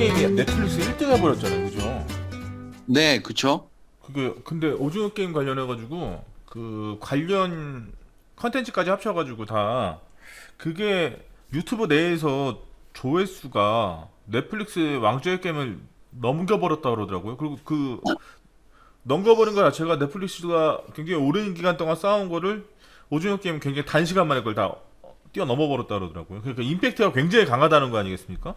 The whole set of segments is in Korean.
게임이 넷플릭스 1등 해버렸잖아요, 그죠? 네, 그쵸? 그게 근데 오징어 게임 관련해가지고 그 관련 컨텐츠까지 합쳐가지고 다 그게 유튜브 내에서 조회수가 넷플릭스 왕좌의 게임을 넘겨버렸다 그러더라고요. 그리고 그 넘겨버린 거 자체가 넷플릭스가 굉장히 오랜 기간 동안 쌓아온 거를 오징어 게임 굉장히 단시간 만에 그걸 다 뛰어넘어 버렸다 그러더라고요. 그러니까 임팩트가 굉장히 강하다는 거 아니겠습니까?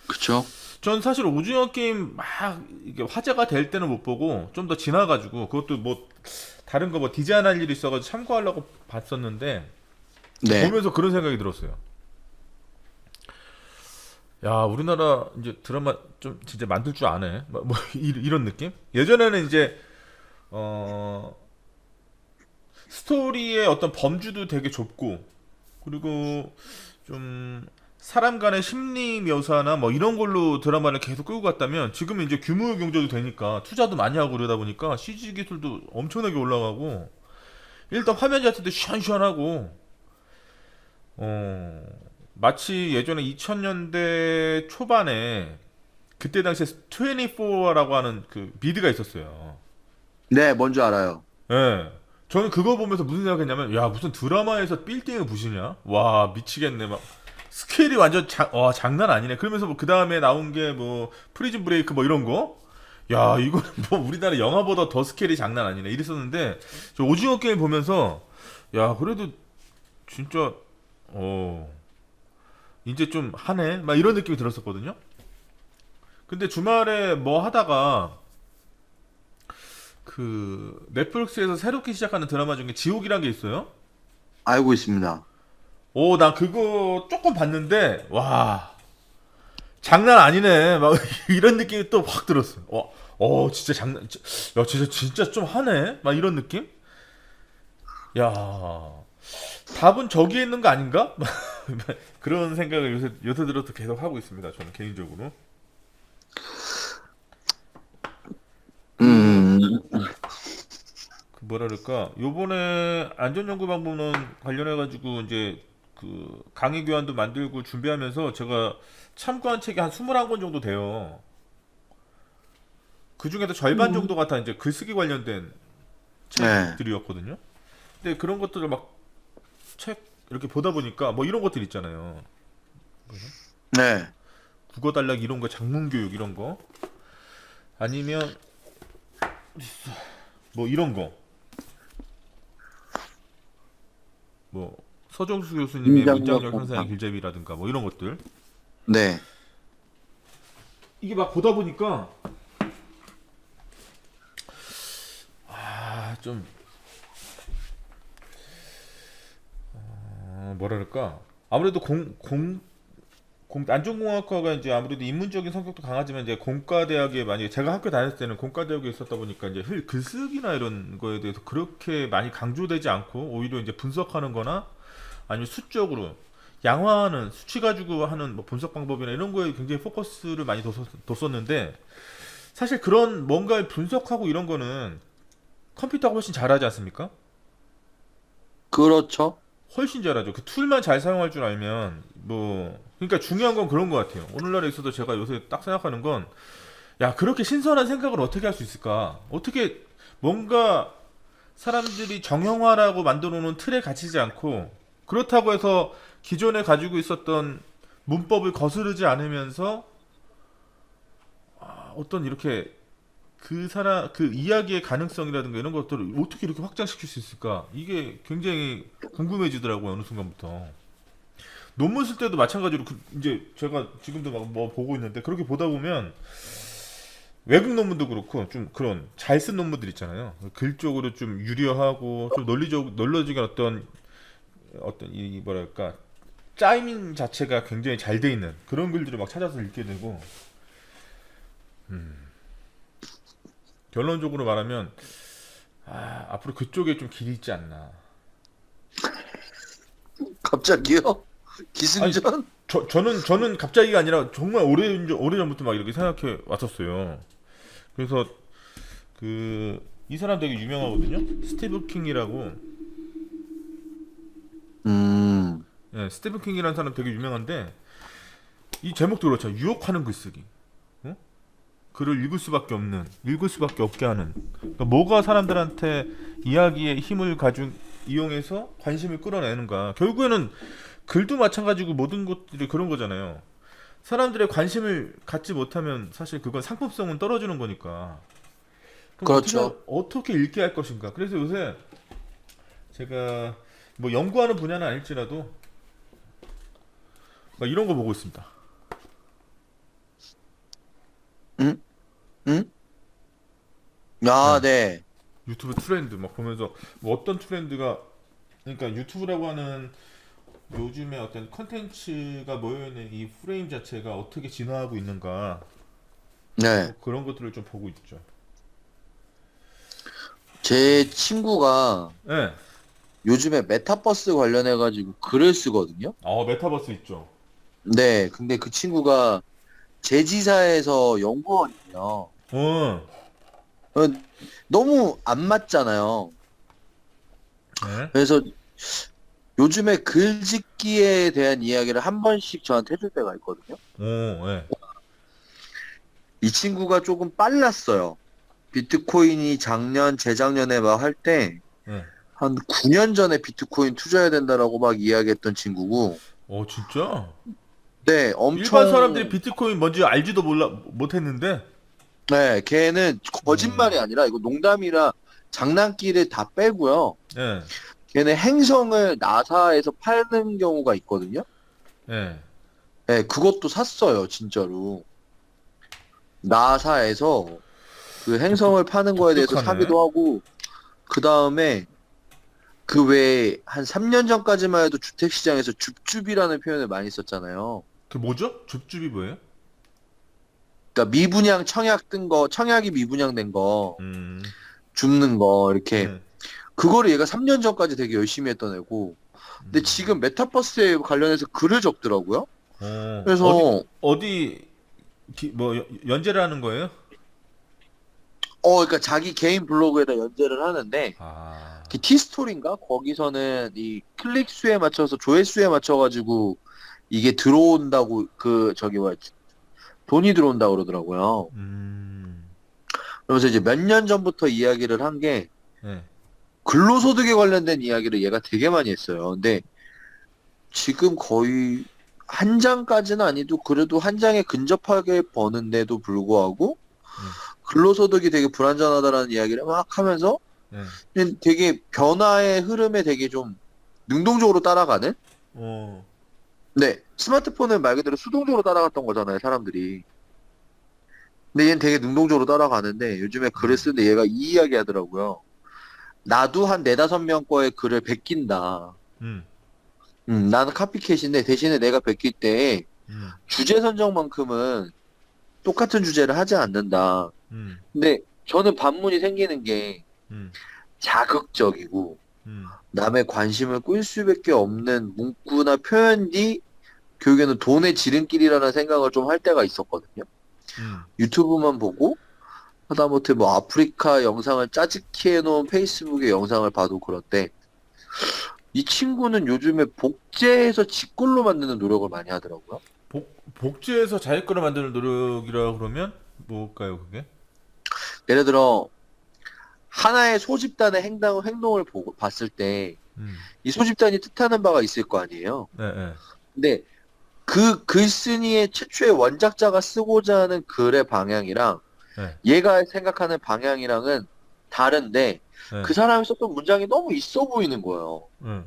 그쵸? 전 사실 오징어 게임 막 이게 화제가 될 때는 못 보고 좀 더 지나가지고 그것도 뭐 다른 거 뭐 디자인할 일이 있어가지고 참고하려고 봤었는데 네. 보면서 그런 생각이 들었어요. 야, 우리나라 이제 드라마 좀 진짜 만들 줄 아네. 뭐 이런 느낌? 예전에는 이제 어 스토리의 어떤 범주도 되게 좁고 그리고 좀 사람 간의 심리 묘사나 뭐 이런 걸로 드라마를 계속 끌고 갔다면 지금은 이제 규모 경제도 되니까 투자도 많이 하고 그러다 보니까 CG 기술도 엄청나게 올라가고 일단 화면 자체도 시원시원하고 어 마치 예전에 2000년대 초반에 그때 당시에 24라고 하는 그 미드가 있었어요. 네, 뭔지 알아요. 예. 저는 그거 보면서 무슨 생각했냐면, 야, 무슨 드라마에서 빌딩을 부시냐? 와, 미치겠네. 막, 스케일이 완전 와, 장난 아니네. 그러면서 뭐, 그 다음에 나온 게 뭐, 프리즌 브레이크 뭐 이런 거? 야, 이거는 뭐, 우리나라 영화보다 더 스케일이 장난 아니네. 이랬었는데, 저 오징어 게임 보면서, 야, 그래도, 진짜, 이제 좀 하네? 막 이런 느낌이 들었었거든요? 근데 주말에 뭐 하다가, 그 넷플릭스에서 새롭게 시작하는 드라마 중에 지옥이란 게 있어요. 알고 있습니다. 오, 나 그거 조금 봤는데 와 장난 아니네. 막 이런 느낌이 또 확 들었어. 진짜 야, 진짜 좀 하네. 막 이런 느낌? 야, 답은 저기에 있는 거 아닌가? 그런 생각을 요새 들어서 계속 하고 있습니다. 저는 개인적으로. 그, 음, 그 뭐라 그럴까? 요번에 안전연구방법론 관련해가지고 이제 그 강의 교환도 만들고 준비하면서 제가 참고한 책이 한 21권 정도 돼요. 그 중에서 절반 정도가 다 이제 글쓰기 관련된 네. 책들이었거든요. 근데 그런 것들을 막 책 이렇게 보다 보니까 뭐 이런 것들 있잖아요. 네. 국어 단락 이런 거, 작문 교육 이런 거, 아니면 뭐 이런 거, 뭐 서정수 교수님의 인장력 문장력 향상의 향상. 길잡이라든가 뭐 이런 것들. 네. 이게 막 보다 보니까 좀 뭐랄까 아무래도 안전공학과가 이제 아무래도 인문적인 성격도 강하지만 이제 공과대학에 만약에 제가 학교 다녔을 때는 공과대학에 있었다 보니까 이제 글쓰기나 이런 거에 대해서 그렇게 많이 강조되지 않고 오히려 이제 분석하는 거나 아니면 수적으로 양화하는 수치 가지고 하는 뭐 분석 방법이나 이런 거에 굉장히 포커스를 많이 뒀었는데 사실 그런 뭔가를 분석하고 이런 거는 컴퓨터가 훨씬 잘하지 않습니까? 그렇죠. 훨씬 잘하죠. 그 툴만 잘 사용할 줄 알면 뭐 그러니까 중요한 건 그런 것 같아요. 오늘날에 있어서 제가 요새 딱 생각하는 건 야 그렇게 신선한 생각을 어떻게 할 수 있을까? 어떻게 뭔가 사람들이 정형화라고 만들어 놓은 틀에 갇히지 않고 그렇다고 해서 기존에 가지고 있었던 문법을 거스르지 않으면서 어떤 이렇게 그 이야기의 가능성이라든가 이런 것들을 어떻게 이렇게 확장시킬 수 있을까? 이게 굉장히 궁금해지더라고요, 어느 순간부터. 논문 쓸 때도 마찬가지로 이제 제가 지금도 막 뭐 보고 있는데 그렇게 보다 보면 외국 논문도 그렇고 좀 그런 잘 쓴 논문들 있잖아요. 글 쪽으로 좀 유려하고 좀 논리적인 어떤 이 뭐랄까 짜임 자체가 굉장히 잘 돼 있는 그런 글들을 막 찾아서 읽게 되고 결론적으로 말하면 앞으로 그쪽에 좀 길이 있지 않나. 갑자기요? 아니 기승전? 저는 갑자기가 아니라 정말 오래전부터 막 이렇게 생각해 왔었어요. 그래서 그 이 사람 되게 유명하거든요. 스티브 킹이라고. 음, 예, 스티브 킹이라는 사람 되게 유명한데 이 제목도 그렇죠. 유혹하는 글쓰기. 글을 읽을 수밖에 없게 하는. 그러니까 뭐가 사람들한테 이야기의 힘을 가진 이용해서 관심을 끌어내는가. 결국에는 글도 마찬가지고 모든 것들이 그런 거잖아요. 사람들의 관심을 갖지 못하면 사실 그건 상품성은 떨어지는 거니까. 그럼 그렇죠. 어떻게 읽게 할 것인가. 그래서 요새 제가 뭐 연구하는 분야는 아닐지라도 막 이런 거 보고 있습니다. 응? 응? 아, 네. 네. 유튜브 트렌드 막 보면서 뭐 어떤 트렌드가, 그러니까 유튜브라고 하는 요즘에 어떤 컨텐츠가 모여있는 이 프레임 자체가 어떻게 진화하고 있는가, 네. 뭐 그런 것들을 좀 보고 있죠. 제 친구가 네. 요즘에 메타버스 관련해가지고 글을 쓰거든요. 메타버스 있죠. 네. 근데 그 친구가 제지사에서 연구원이에요. 어. 어, 너무 안 맞잖아요. 네. 그래서 요즘에 글짓기에 대한 이야기를 한 번씩 저한테 해줄 때가 있거든요. 네. 이 친구가 조금 빨랐어요. 비트코인이 작년, 재작년에 막 할 때, 네. 한 9년 전에 비트코인 투자해야 된다라고 막 이야기했던 친구고, 진짜? 네, 일반 사람들이 엄청, 비트코인 뭔지 알지도 못했는데. 네, 걔는 어. 거짓말이 아니라 이거 농담이라 장난기를 다 빼고요. 네. 걔는 행성을 나사에서 파는 경우가 있거든요. 네. 네, 그것도 샀어요, 진짜로. 나사에서 그 독특 행성을 파는 거에 대해서 독특하네. 사기도 하고, 그 다음에 그 외에 한 3년 전까지만 해도 주택시장에서 줍줍이라는 표현을 많이 썼잖아요. 그 뭐죠? 줍줍이 뭐예요? 그러니까 미분양 청약 뜬 거, 청약이 미분양된 거, 음. 줍는 거, 이렇게. 네. 그거를 얘가 3년 전까지 되게 열심히 했던 애고, 근데 지금 메타버스에 관련해서 글을 적더라고요. 어디 그래서, 어디 뭐 연재를 하는 거예요? 그러니까 자기 개인 블로그에다 연재를 하는데, 아. 그 티스토리인가? 거기서는 이 클릭 수에 맞춰서 조회수에 맞춰가지고 이게 들어온다고, 저기 뭐야, 돈이 들어온다고 그러더라고요. 음. 그러면서 이제 몇 년 전부터 이야기를 한 게 네. 근로소득에 관련된 이야기를 얘가 되게 많이 했어요. 근데 지금 거의 한 장까지는 아니도 그래도 한 장에 근접하게 버는데도 불구하고 네. 근로소득이 되게 불안전하다라는 이야기를 막 하면서 네. 그냥 되게 변화의 흐름에 되게 좀 능동적으로 따라가는? 어. 네, 스마트폰은 말 그대로 수동적으로 따라갔던 거잖아요, 사람들이. 근데 얘는 되게 능동적으로 따라가는데 요즘에 글을 음. 쓰는데 얘가 이 이야기 하더라고요. 나도 한 네다섯 명 거의 글을 베낀다. 음. 나는 카피캣인데 대신에 내가 베낄 때 음. 주제 선정만큼은 똑같은 주제를 하지 않는다. 음. 근데 저는 반문이 생기는 게 음. 자극적이고 음. 남의 관심을 끌 수밖에 없는 문구나 표현이 결국에는 돈의 지름길이라는 생각을 좀 할 때가 있었거든요. 음. 유튜브만 보고 하다못해 뭐 아프리카 영상을 짜집기 해놓은 페이스북의 영상을 봐도 그런데 이 친구는 요즘에 복제해서 직글로 만드는 노력을 많이 하더라고요. 복제해서 자기 거를 만드는 노력이라 그러면 뭘까요, 그게? 예를 들어 하나의 소집단의 행동을 보고 봤을 때 음. 이 소집단이 뜻하는 바가 있을 거 아니에요. 네, 네. 근데 그 글쓴이의 최초의 원작자가 쓰고자 하는 글의 방향이랑 네. 얘가 생각하는 방향이랑은 다른데 네. 그 사람이 썼던 문장이 너무 있어 보이는 거예요. 네.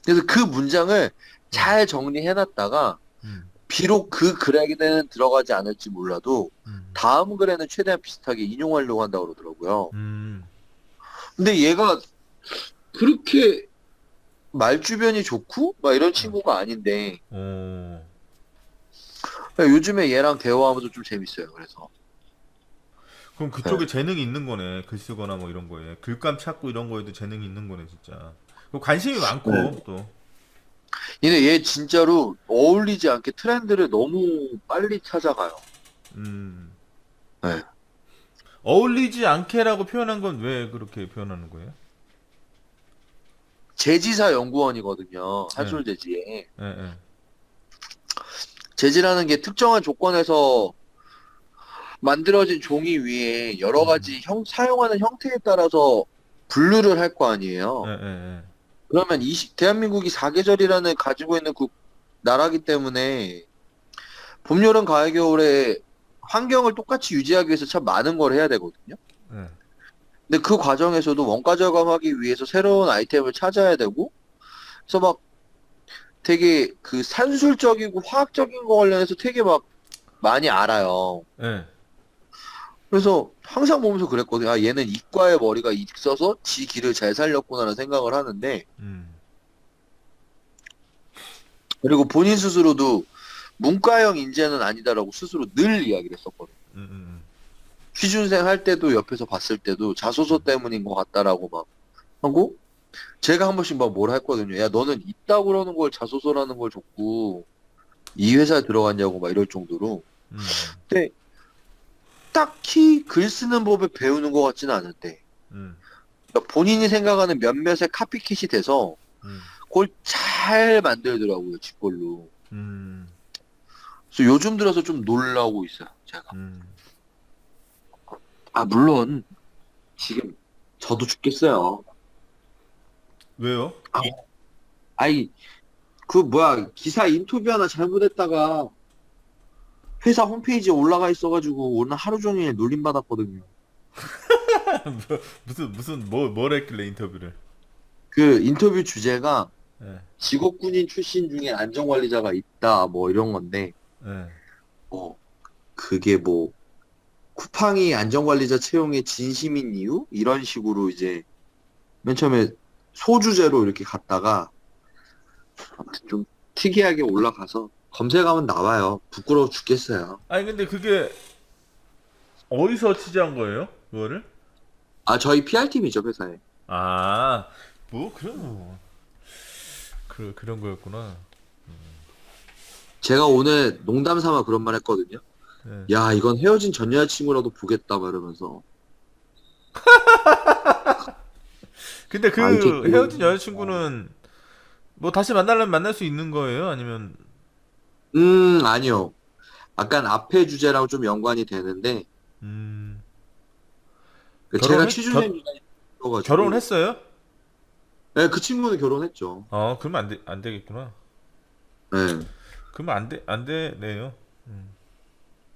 그래서 그 문장을 네. 잘 정리해놨다가 음. 비록 그 글에는 들어가지 않을지 몰라도 음. 다음 글에는 최대한 비슷하게 인용하려고 한다고 그러더라고요. 음. 근데 얘가 그렇게 말주변이 좋고 막 이런 친구가 아닌데 어. 요즘에 얘랑 대화하면서 좀 재밌어요. 그래서 그럼 네. 그쪽에 재능이 있는 거네. 글 쓰거나 뭐 이런 거에. 글감 찾고 이런 거에도 재능이 있는 거네, 진짜. 그리고 관심이 많고, 네. 또. 얘 진짜로 어울리지 않게 트렌드를 너무 빨리 찾아가요. 음. 네. 어울리지 않게라고 표현한 건 왜 그렇게 표현하는 거예요? 재지사 연구원이거든요. 네. 한솔재지에. 네, 네. 재지라는 게 특정한 조건에서 만들어진 종이 위에 여러 음. 가지 사용하는 형태에 따라서 분류를 할 거 아니에요. 예, 예, 예. 그러면 대한민국이 사계절이라는 가지고 있는 그 나라기 때문에 봄, 여름, 가을, 겨울에 환경을 똑같이 유지하기 위해서 참 많은 걸 해야 되거든요. 예. 근데 그 과정에서도 원가 절감하기 위해서 새로운 아이템을 찾아야 되고, 그래서 막 되게 그 산술적이고 화학적인 거 관련해서 되게 막 많이 알아요. 예. 그래서 항상 보면서 그랬거든요. 아, 얘는 이과의 머리가 있어서 지 길을 잘 살렸구나라는 생각을 하는데, 음. 그리고 본인 스스로도 문과형 인재는 아니다라고 스스로 늘 이야기를 했었거든요. 음. 취준생 할 때도 옆에서 봤을 때도 자소서 때문인 것 같다라고 막 하고, 제가 한 번씩 막 뭐라 했거든요. 야, 너는 있다고 그러는 걸 자소서라는 걸 줬고, 이 회사에 들어갔냐고 막 이럴 정도로. 음. 근데 딱히 글 쓰는 법을 배우는 것 같지는 않은데, 음. 그러니까 본인이 생각하는 몇몇의 카피캣이 돼서 음. 그걸 잘 만들더라고요, 지걸로. 음. 그래서 요즘 들어서 좀 놀라고 있어요, 제가. 음. 아, 물론, 지금 저도 죽겠어요. 왜요? 아, 아이, 그 뭐야, 기사 인터뷰 하나 잘못했다가 회사 홈페이지에 올라가 있어가지고 오늘 하루 종일 놀림받았거든요. 무슨 뭘 했길래 인터뷰를? 그 인터뷰 주제가 예. 직업군인 출신 중에 안전관리자가 있다, 뭐 이런 건데, 예. 어, 그게 뭐, 쿠팡이 안전관리자 채용에 진심인 이유? 이런 식으로 이제 맨 처음에 소주제로 이렇게 갔다가 아무튼 좀 특이하게 올라가서 검색하면 나와요. 부끄러워 죽겠어요. 아니 근데 그게 어디서 취재한 거예요? 그거를? 아, 저희 PR팀이죠, 회사에. 아, 뭐 그런 그런 거였구나. 제가 오늘 농담 삼아 그런 말 했거든요. 예. 야, 이건 헤어진 전 여자친구라도 보겠다, 막 이러면서. 근데 아, 이게 그 또, 헤어진 여자친구는 뭐 다시 만나려면 만날 수 있는 거예요? 아니면 아니요. 약간 앞에 주제랑 좀 연관이 되는데, 음 그 제가 결혼했 취준생 기간이 있어가지고, 결혼했어요? 네, 그 친구는 결혼했죠. 그러면 안 되겠구나. 네, 그러면 안 되네요.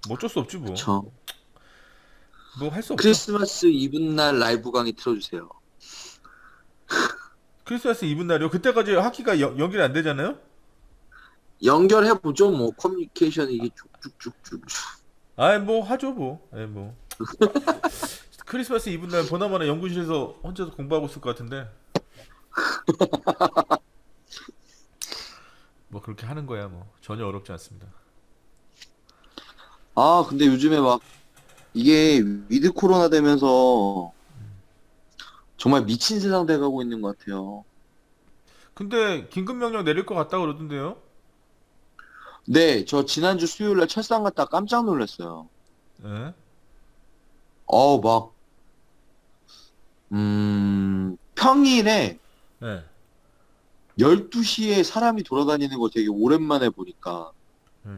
뭐 어쩔 수 없지 뭐. 그쵸. 뭐 할 수 없어. 크리스마스 이브날 라이브 강의 틀어주세요. 크리스마스 이브 날이요. 그때까지 학기가 연결이 안 되잖아요. 연결해보죠, 뭐, 커뮤니케이션 이게 쭉쭉쭉쭉. 아이 뭐 하죠 뭐. 예 뭐. 크리스마스 이브 날 보나마나 연구실에서 혼자서 공부하고 있을 것 같은데. 뭐 그렇게 하는 거야 뭐. 전혀 어렵지 않습니다. 아, 근데 요즘에 막, 이게 위드 코로나 되면서 정말 미친 세상 돼가고 있는 것 같아요. 근데 긴급 명령 내릴 것 같다 그러던데요. 네, 저 지난주 수요일날 철산 갔다 깜짝 놀랐어요. 예? 막, 평일에 예. 12시에 사람이 돌아다니는 거 되게 오랜만에 보니까 예.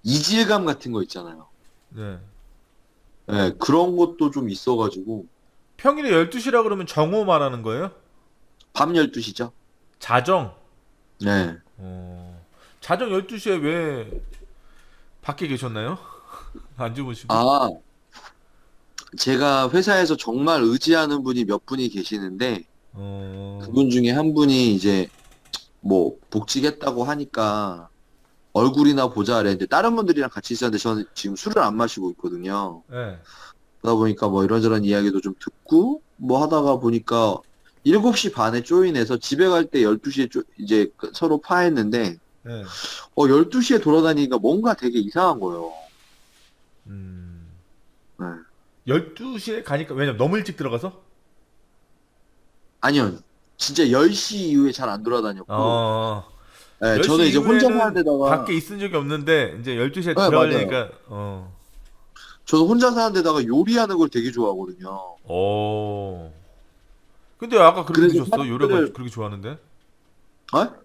이질감 같은 거 있잖아요. 네. 네, 그런 것도 좀 있어가지고, 평일에 12시라 그러면 정오 말하는 거예요? 밤 12시죠? 자정. 네. 자정 12시에 왜 밖에 계셨나요? 안 주무시고? 아, 제가 회사에서 정말 의지하는 분이 몇 분이 계시는데, 어. 그분 중에 한 분이 이제 뭐 복직했다고 하니까 얼굴이나 보자 그랬는데 다른 분들이랑 같이 있었는데 저는 지금 술을 안 마시고 있거든요. 예. 그러다 보니까 뭐 이런저런 이야기도 좀 듣고 뭐 하다가 보니까 7시 반에 조인해서 집에 갈 때 12시에 이제 서로 파했는데 예. 12시에 돌아다니니까 뭔가 되게 이상한 거예요. 음. 네. 12시에 가니까 왜냐면 너무 일찍 들어가서? 아니요. 진짜 10시 이후에 잘 안 돌아다녔고 어. 네, 10시 저는 이제 혼자 사는 이후에는 데다가 밖에 있은 적이 없는데 이제 12시에 네, 맞아요. 들어가려니까 저도 혼자 사는 데다가 요리하는 걸 되게 좋아하거든요. 어. 근데 아까 그렇게 그래서 드셨어? 요리하는 걸 사람들을 그렇게 좋아하는데? 어?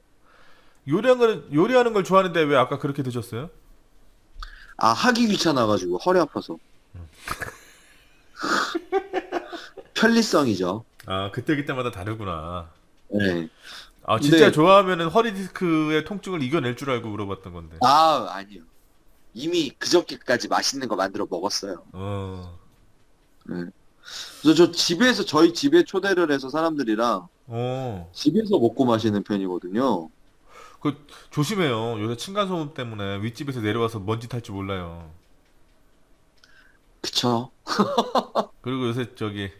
요리하는 걸 좋아하는데 왜 아까 그렇게 드셨어요? 아, 하기 귀찮아가지고 허리 아파서. 편리성이죠. 아, 그때마다 다르구나. 네. 아, 진짜 근데, 좋아하면은 허리 디스크의 통증을 이겨낼 줄 알고 물어봤던 건데. 아니요. 이미 그저께까지 맛있는 거 만들어 먹었어요. 어, 네. 그래서 저희 집에 초대를 해서 사람들이랑 어. 집에서 먹고 마시는 편이거든요. 그, 조심해요. 요새 층간소음 때문에 윗집에서 내려와서 먼지 탈 줄 몰라요. 그쵸? 그리고 요새 저기,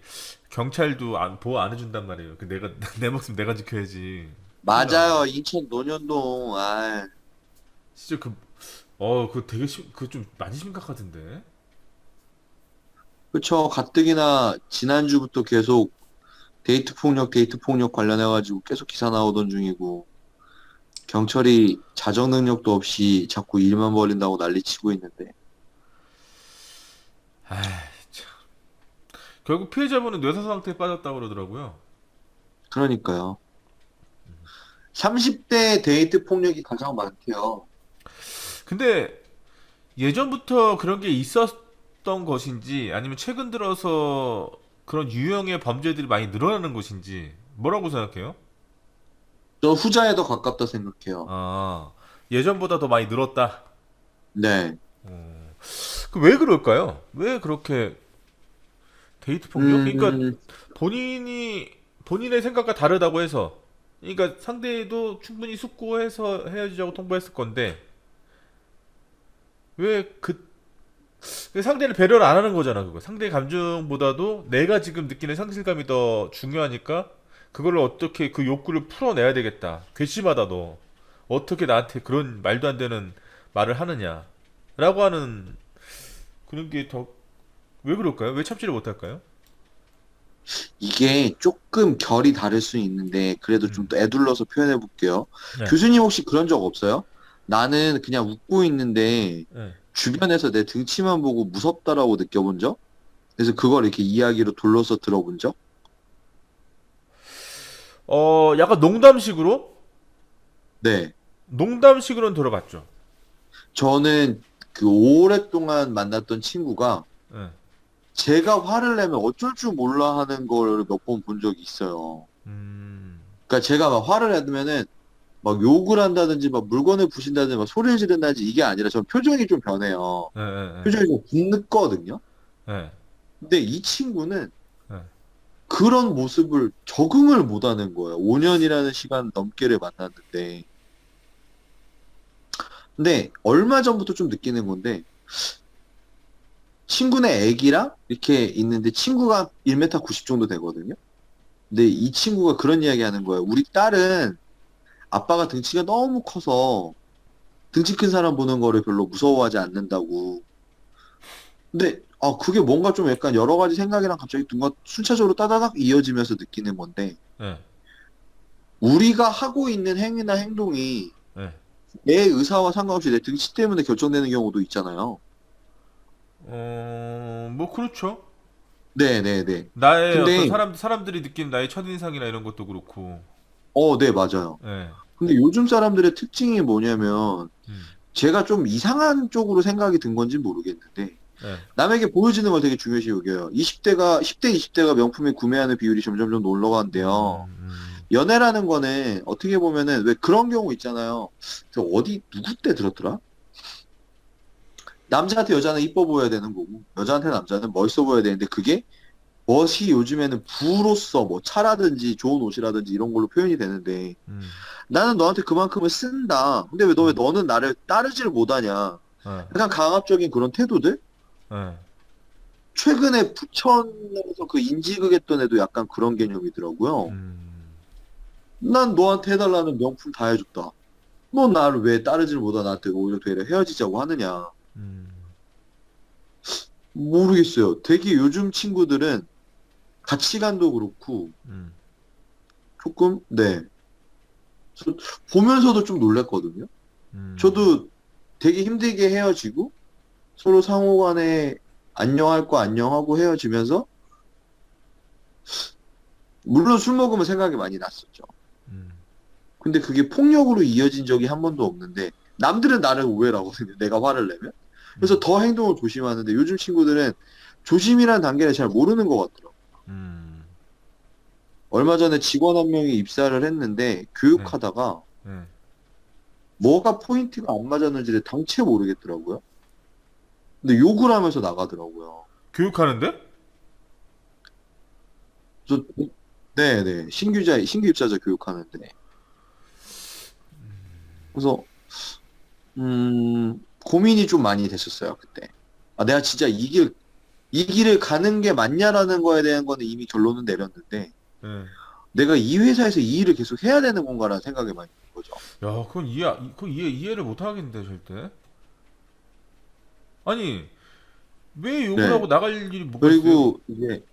경찰도 보호 안 해준단 말이에요. 내 목숨 내가 지켜야지. 큰일 나. 맞아요. 인천 논현동. 아, 진짜 그거 되게 그거 좀 많이 심각하던데. 그쵸. 가뜩이나 지난주부터 계속 데이트 폭력 관련해가지고 계속 기사 나오던 중이고, 경찰이 자정 능력도 없이 자꾸 일만 벌린다고 난리치고 있는데. 아, 참. 결국 피해자분은 뇌사 상태에 빠졌다고 그러더라고요. 그러니까요. 30대 데이트 폭력이 가장 많대요. 근데 예전부터 그런 게 있었던 것인지 아니면 최근 들어서 그런 유형의 범죄들이 많이 늘어나는 것인지 뭐라고 생각해요? 저 후자에 더 가깝다 생각해요. 아, 예전보다 더 많이 늘었다. 네. 어, 왜 그럴까요? 왜 그렇게 데이트 폭력? 그러니까 음, 본인의 생각과 다르다고 해서 그러니까 상대도 충분히 숙고해서 헤어지자고 통보했을 건데 왜그 상대를 배려를 안 하는 거잖아, 그거. 상대의 감정보다도 내가 지금 느끼는 상실감이 더 중요하니까 그걸 어떻게 그 욕구를 풀어내야 되겠다. 괘씸하다 너. 어떻게 나한테 그런 말도 안 되는 말을 하느냐. 라고 하는 그런 게 더 왜 그럴까요? 왜 참지를 못할까요? 이게 조금 결이 다를 수 있는데, 그래도 좀 음. 더 애둘러서 표현해 볼게요. 네. 교수님 혹시 그런 적 없어요? 나는 그냥 웃고 있는데, 네. 주변에서 내 등치만 보고 무섭다라고 느껴본 적? 그래서 그걸 이렇게 이야기로 돌려서 들어본 적? 약간 농담식으로? 네. 농담식으로는 들어봤죠. 저는 그 오랫동안 만났던 친구가 네. 제가 화를 내면 어쩔 줄 몰라 하는 걸 몇 번 본 적이 있어요. 음. 그러니까 제가 막 화를 내면은 막 욕을 한다든지 막 물건을 부신다든지 막 소리를 지른다든지 이게 아니라 전 표정이 좀 변해요. 네, 네, 표정이 좀 굳거든요. 네. 근데 이 친구는 네. 그런 모습을 적응을 못 하는 거예요. 5년이라는 시간 넘게를 만났는데. 근데 얼마 전부터 좀 느끼는 건데 친구네 애기랑 이렇게 있는데 친구가 1m 90 정도 되거든요. 근데 이 친구가 그런 이야기 하는 거예요. 우리 딸은 아빠가 등치가 너무 커서 등치 큰 사람 보는 거를 별로 무서워하지 않는다고. 근데 그게 뭔가 좀 약간 여러 가지 생각이랑 갑자기 뭔가 순차적으로 따다닥 이어지면서 느끼는 건데 네. 우리가 하고 있는 행위나 행동이 네. 내 의사와 상관없이 내 등치 때문에 결정되는 경우도 있잖아요. 뭐 그렇죠. 네네네. 나의 어떤 근데 사람들이 느끼는 나의 첫인상이나 이런 것도 그렇고. 네, 맞아요. 예. 근데 요즘 사람들의 특징이 뭐냐면 음. 제가 좀 이상한 쪽으로 생각이 든 건지 모르겠는데 예. 남에게 보여지는 걸 되게 중요시 여겨요. 10대, 20대가 명품을 구매하는 비율이 점점점 올라간대요. 연애라는 거는 어떻게 보면은 왜 그런 경우 있잖아요. 저 어디 누구 때 들었더라? 남자한테 여자는 이뻐 보여야 되는 거고 여자한테 남자는 멋있어 보여야 되는데 그게 멋이 요즘에는 부로서 뭐 차라든지 좋은 옷이라든지 이런 걸로 표현이 되는데 음. 나는 너한테 그만큼을 쓴다. 근데 왜 음. 너는 나를 따르지를 못하냐. 예. 약간 강압적인 그런 태도들? 예. 최근에 부천에서 그 인지극했던 애도 약간 그런 개념이더라고요. 음. 난 너한테 해달라는 명품 다 해줬다. 너 나를 왜 따르질 못하 나한테 오히려 되려 헤어지자고 하느냐. 음. 모르겠어요. 되게 요즘 친구들은 가치관도 그렇고 음. 조금, 네. 보면서도 좀 놀랬거든요. 음. 저도 되게 힘들게 헤어지고 서로 상호간에 안녕할 거 안녕하고 헤어지면서 물론 술 먹으면 생각이 많이 났었죠. 음. 근데 그게 폭력으로 이어진 적이 한 번도 없는데 남들은 나를 오해를 하거든요. 내가 화를 내면. 그래서 더 행동을 조심하는데 요즘 친구들은 조심이라는 단계를 잘 모르는 것 같더라고요. 음. 얼마 전에 직원 한 명이 입사를 했는데 네. 교육하다가 네. 뭐가 포인트가 안 맞았는지를 당최 모르겠더라고요. 근데 욕을 하면서 나가더라고요. 교육하는데? 저, 네네. 신규 입사자 교육하는데. 그래서, 고민이 좀 많이 됐었어요, 그때. 아, 내가 진짜 이 길을 가는 게 맞냐라는 거에 대한 거는 이미 결론은 내렸는데, 네. 내가 이 회사에서 이 일을 계속 해야 되는 건가라는 생각이 많이 드는 거죠. 야, 그건 이해를 못 하겠는데, 절대. 아니, 왜 욕을 네. 하고 나갈 일이 뭐가 있어요? 그리고 이제,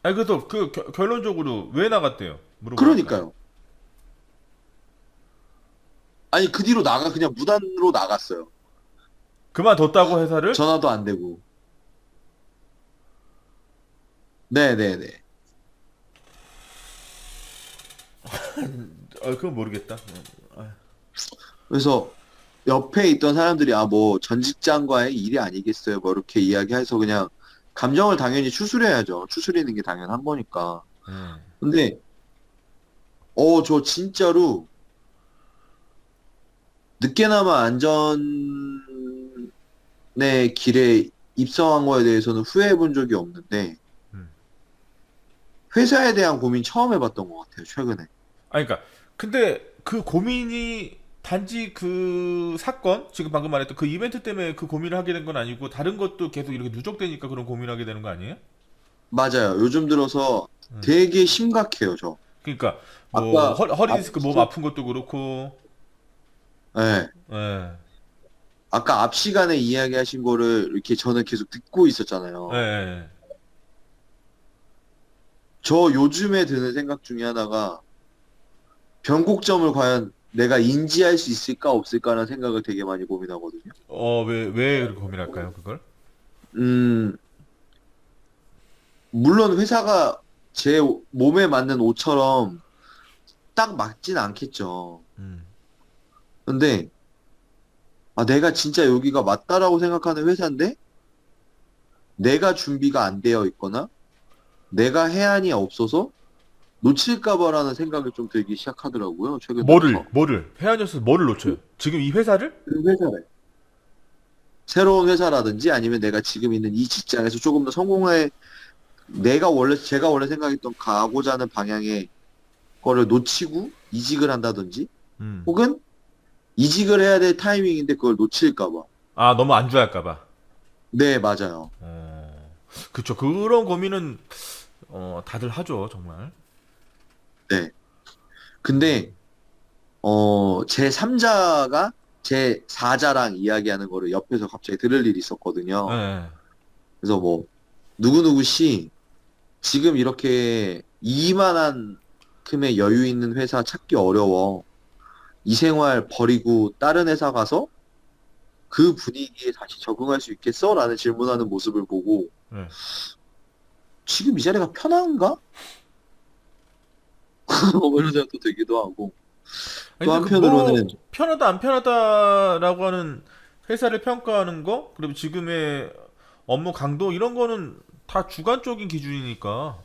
아니, 그래서 결론적으로 왜 나갔대요? 물어보니까. 그러니까요. 아니, 그 뒤로 그냥 무단으로 나갔어요. 그만뒀다고 회사를? 전화도 안 되고. 네네네. 그건 모르겠다. 아, 그래서 옆에 있던 사람들이 뭐 전 직장과의 일이 아니겠어요. 뭐 이렇게 이야기해서 그냥 감정을 당연히 추스려야죠. 추스리는 게 당연한 거니까. 네. 근데 저 진짜로 늦게나마 안전의 길에 입성한 거에 대해서는 후회해 본 적이 없는데 음. 회사에 대한 고민 처음 해봤던 것 같아요. 최근에. 아니, 그러니까 근데 그 고민이 단지 그 사건, 지금 방금 말했던 그 이벤트 때문에 그 고민을 하게 된 건 아니고 다른 것도 계속 이렇게 누적되니까 그런 고민을 하게 되는 거 아니에요? 맞아요. 요즘 들어서 음. 되게 심각해요. 저. 그러니까 뭐 아까 허리 앞, 디스크 몸 아픈 것도 그렇고, 네. 예, 아까 앞 시간에 이야기하신 거를 이렇게 저는 계속 듣고 예, 있었잖아요. 예. 저 요즘에 드는 생각 중에 하나가 변곡점을 과연 내가 인지할 수 있을까 없을까라는 생각을 되게 많이 고민하거든요. 왜 그렇게 고민할까요, 그걸? 음, 물론 회사가 제 몸에 맞는 옷처럼 딱 맞진 않겠죠. 음. 근데 내가 진짜 여기가 맞다라고 생각하는 회사인데 내가 준비가 안 되어 있거나 내가 해안이 없어서 놓칠까 봐라는 생각이 좀 들기 시작하더라고요. 최근 들어서. 뭐를? 회원이었어서 뭐를 놓쳐요? 지금 이 회사를? 그 회사를. 새로운 회사라든지 아니면 내가 지금 있는 이 직장에서 조금 더 제가 원래 생각했던 가고자 하는 방향의 거를 놓치고 이직을 한다든지 음. 혹은 이직을 해야 될 타이밍인데 그걸 놓칠까 봐. 아, 너무 안주할까봐. 네, 맞아요. 그쵸. 그런 고민은 다들 하죠, 정말. 네. 근데 제 3자가 제 4자랑 이야기하는 거를 옆에서 갑자기 들을 일이 있었거든요. 예. 그래서 뭐 누구누구 씨 지금 이렇게 이만한 큼의 여유 있는 회사 찾기 어려워. 이 생활 버리고 다른 회사 가서 그 분위기에 다시 적응할 수 있겠어? 라는 질문하는 모습을 보고 예. 지금 이 자리가 편한가? 뭐 이런 생각도 들기도 하고 아니, 또 근데 그 뭐 한편으로는 편하다 안 편하다라고 하는 회사를 평가하는 거, 그리고 지금의 업무 강도 이런 거는 다 주관적인 기준이니까.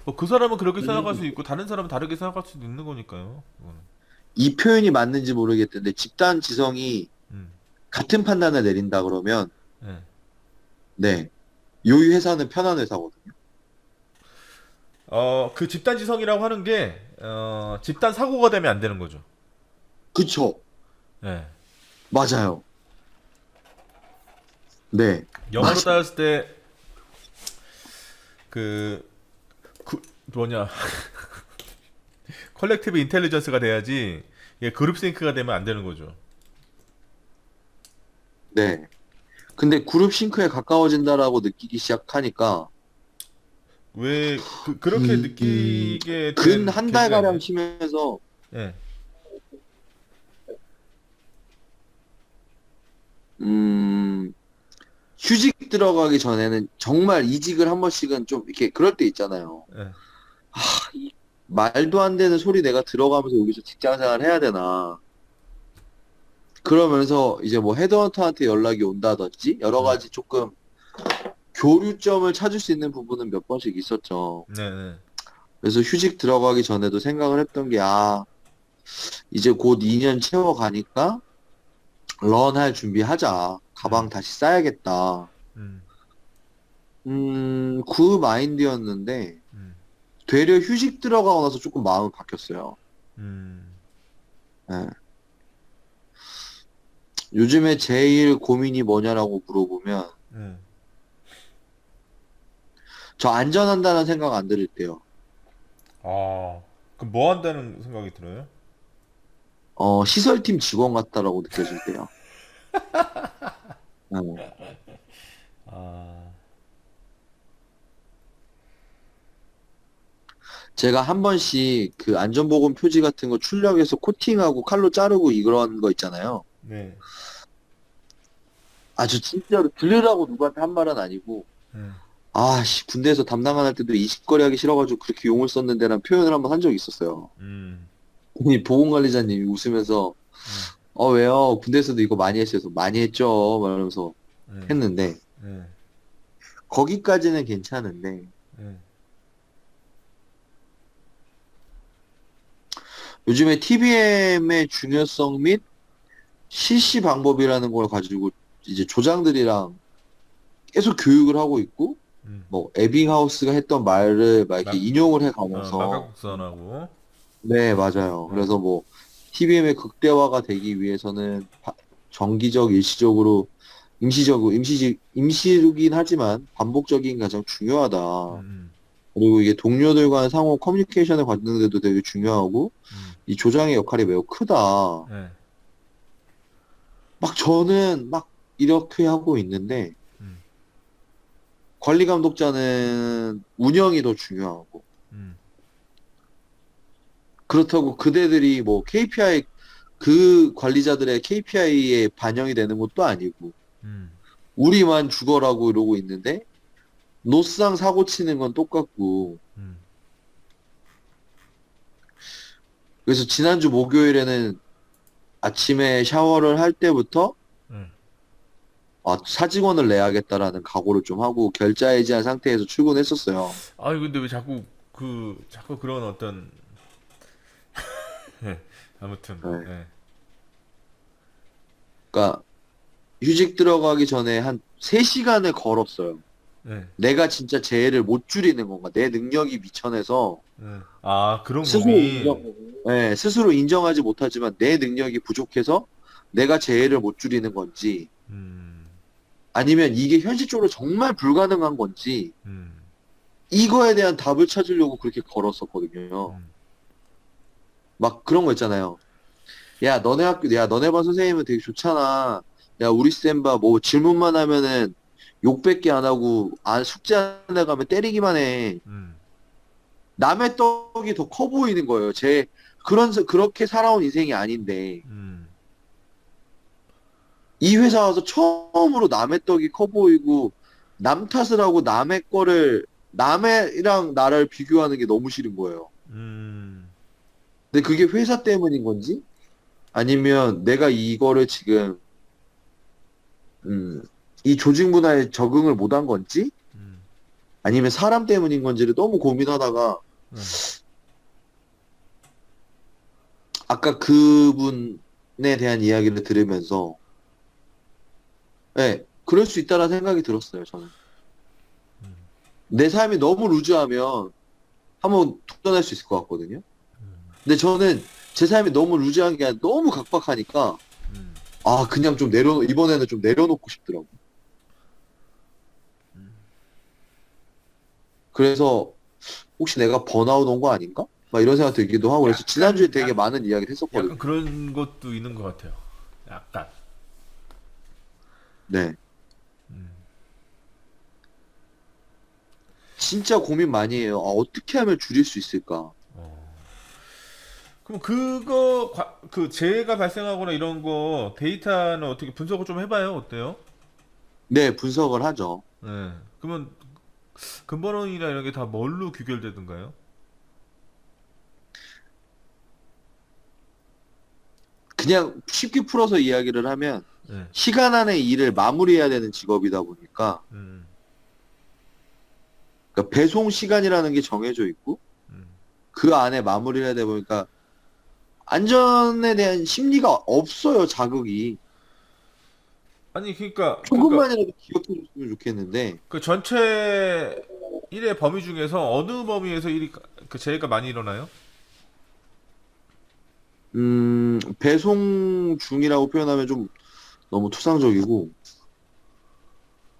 뭐 그 사람은 그렇게 생각할 수 음, 있고 다른 사람은 다르게 생각할 수도 있는 거니까요. 그거는. 이 표현이 맞는지 모르겠는데 집단 지성이 음. 같은 판단을 내린다 그러면 예. 네, 요이 회사는 편한 회사거든요. 그 집단지성이라고 하는 게 집단 사고가 되면 안 되는 거죠. 그쵸? 예. 맞아요. 네, 영어로 맞아요. 따졌을 때 그 뭐냐 컬렉티브 인텔리전스가 돼야지, 이게 그룹 싱크가 되면 안 되는 거죠. 네. 근데 그룹 싱크에 가까워진다라고 느끼기 시작하니까 왜 그렇게 느끼게 근 된 한 계기가 달가량 있나요? 쉬면서 예. 음, 휴직 들어가기 전에는 정말 이직을 한 번씩은 좀 이렇게 그럴 때 있잖아요. 예. 이 말도 안 되는 소리 내가 들어가면서 여기서 직장 생활 해야 되나. 그러면서 이제 뭐 헤드헌터한테 연락이 온다든지 여러 네. 가지 조금 교류점을 찾을 수 있는 부분은 몇 번씩 있었죠. 네네. 그래서 휴직 들어가기 전에도 생각을 했던 게, 이제 곧 2년 채워가니까 런 할 준비하자. 가방 음, 다시 싸야겠다. 음, 그 마인드였는데, 음, 되려 휴직 들어가고 나서 조금 마음이 바뀌었어요. 음, 예. 요즘에 제일 고민이 뭐냐라고 물어보면, 음. 저 안전한다는 생각 안 들을 때요. 아, 그럼 뭐 한다는 생각이 들어요? 시설팀 직원 같다라고 느껴질 때요. 예. 아, 제가 한 번씩 그 안전보건 표지 같은 거 출력해서 코팅하고 칼로 자르고 이런 거 있잖아요. 네, 아주 진짜로 들으라고 누구한테 한 말은 아니고, 네, 씨, 군대에서 담당 안 할 때도 이식거리 하기 싫어가지고 그렇게 용을 썼는데라는 표현을 한번 한 적이 있었어요. 음, 이 보건관리자님이 웃으면서, 네, 왜요? 군대에서도 이거 많이 했어요. 그래서 많이 했죠. 말하면서 네, 했는데, 네, 거기까지는 괜찮은데, 네, 요즘에 TBM의 중요성 및 실시 방법이라는 걸 가지고 이제 조장들이랑 계속 교육을 하고 있고, 음. 뭐, 에빙하우스가 했던 말을 막 이렇게 막, 인용을 해 가면서, 막각국선하고, 네, 맞아요. 네, 그래서 뭐, TBM의 극대화가 되기 위해서는 정기적, 일시적으로, 임시이긴 하지만 반복적인 게 가장 중요하다. 음, 그리고 이게 동료들과의 상호 커뮤니케이션을 갖는 데도 되게 중요하고, 음, 이 조장의 역할이 매우 크다. 네, 막 저는 막 이렇게 하고 있는데, 음, 관리 감독자는 운영이 더 중요하고, 음, 그렇다고 그대들이 뭐 KPI, 그 관리자들의 KPI에 반영이 되는 것도 아니고, 음, 우리만 죽어라고 이러고 있는데, 노상 사고 치는 건 똑같고, 음, 그래서 지난주 목요일에는 아침에 샤워를 할 때부터, 네. 사직원을 내야겠다라는 각오를 좀 하고 결자해지한 상태에서 출근했었어요. 아니, 근데 왜 자꾸 그런 어떤, 네, 아무튼, 네. 네, 그러니까 휴직 들어가기 전에 한 3시간을 걸었어요. 네, 내가 진짜 재해를 못 줄이는 건가? 내 능력이 미천해서 네. 아, 그런 스스로 고민, 네, 스스로 인정하지 못하지만 내 능력이 부족해서 내가 재해를 못 줄이는 건지 음, 아니면 이게 현실적으로 정말 불가능한 건지 음, 이거에 대한 답을 찾으려고 그렇게 걸었었거든요. 음, 막 그런 거 있잖아요. 야, 너네 반 선생님은 되게 좋잖아. 야, 우리 쌤봐, 뭐 질문만 하면은 욕밖에 안 하고, 숙제 안 해가면 때리기만 해. 음, 남의 떡이 더 커 보이는 거예요. 그렇게 살아온 인생이 아닌데. 음, 이 회사 와서 처음으로 남의 떡이 커 보이고, 남 탓을 하고 남이랑 나를 비교하는 게 너무 싫은 거예요. 음, 근데 그게 회사 때문인 건지, 아니면 내가 이거를 지금 음, 이 조직 문화에 적응을 못한 건지, 음, 아니면 사람 때문인 건지를 너무 고민하다가, 네. 아까 그분에 대한 이야기를 들으면서, 네, 그럴 수 있다는 생각이 들었어요, 저는. 내 삶이 너무 루즈하면 한번 도전할 수 있을 것 같거든요. 근데 저는 제 삶이 너무 루즈한 게 아니라 너무 각박하니까, 음, 그냥 이번에는 좀 내려놓고 싶더라고. 그래서, 혹시 내가 번아웃 온 거 아닌가? 막 이런 생각 들기도 하고, 그래서 지난주에 되게 많은 이야기를 약간 했었거든요. 그런 것도 있는 것 같아요. 약간. 네. 음. 진짜 고민 많이 해요. 어떻게 하면 줄일 수 있을까? 그럼 그 재해가 발생하거나 이런 거 데이터는 어떻게 분석을 좀 해봐요? 어때요? 네, 분석을 하죠. 네. 그러면 근본원이나 이런 게 다 뭘로 귀결되던가요? 그냥 쉽게 풀어서 이야기를 하면 네. 시간 안에 일을 마무리해야 되는 직업이다 보니까 음, 그러니까 배송 시간이라는 게 정해져 있고 음. 그 안에 마무리를 해야 되다 보니까 안전에 대한 심리가 없어요, 자극이. 아니 그러니까 조금만이라도 기억해 줬으면 좋겠는데 그 전체 일의 범위 중에서 어느 범위에서 일이 그 제가 많이 일어나요? 배송 중이라고 표현하면 좀 너무 추상적이고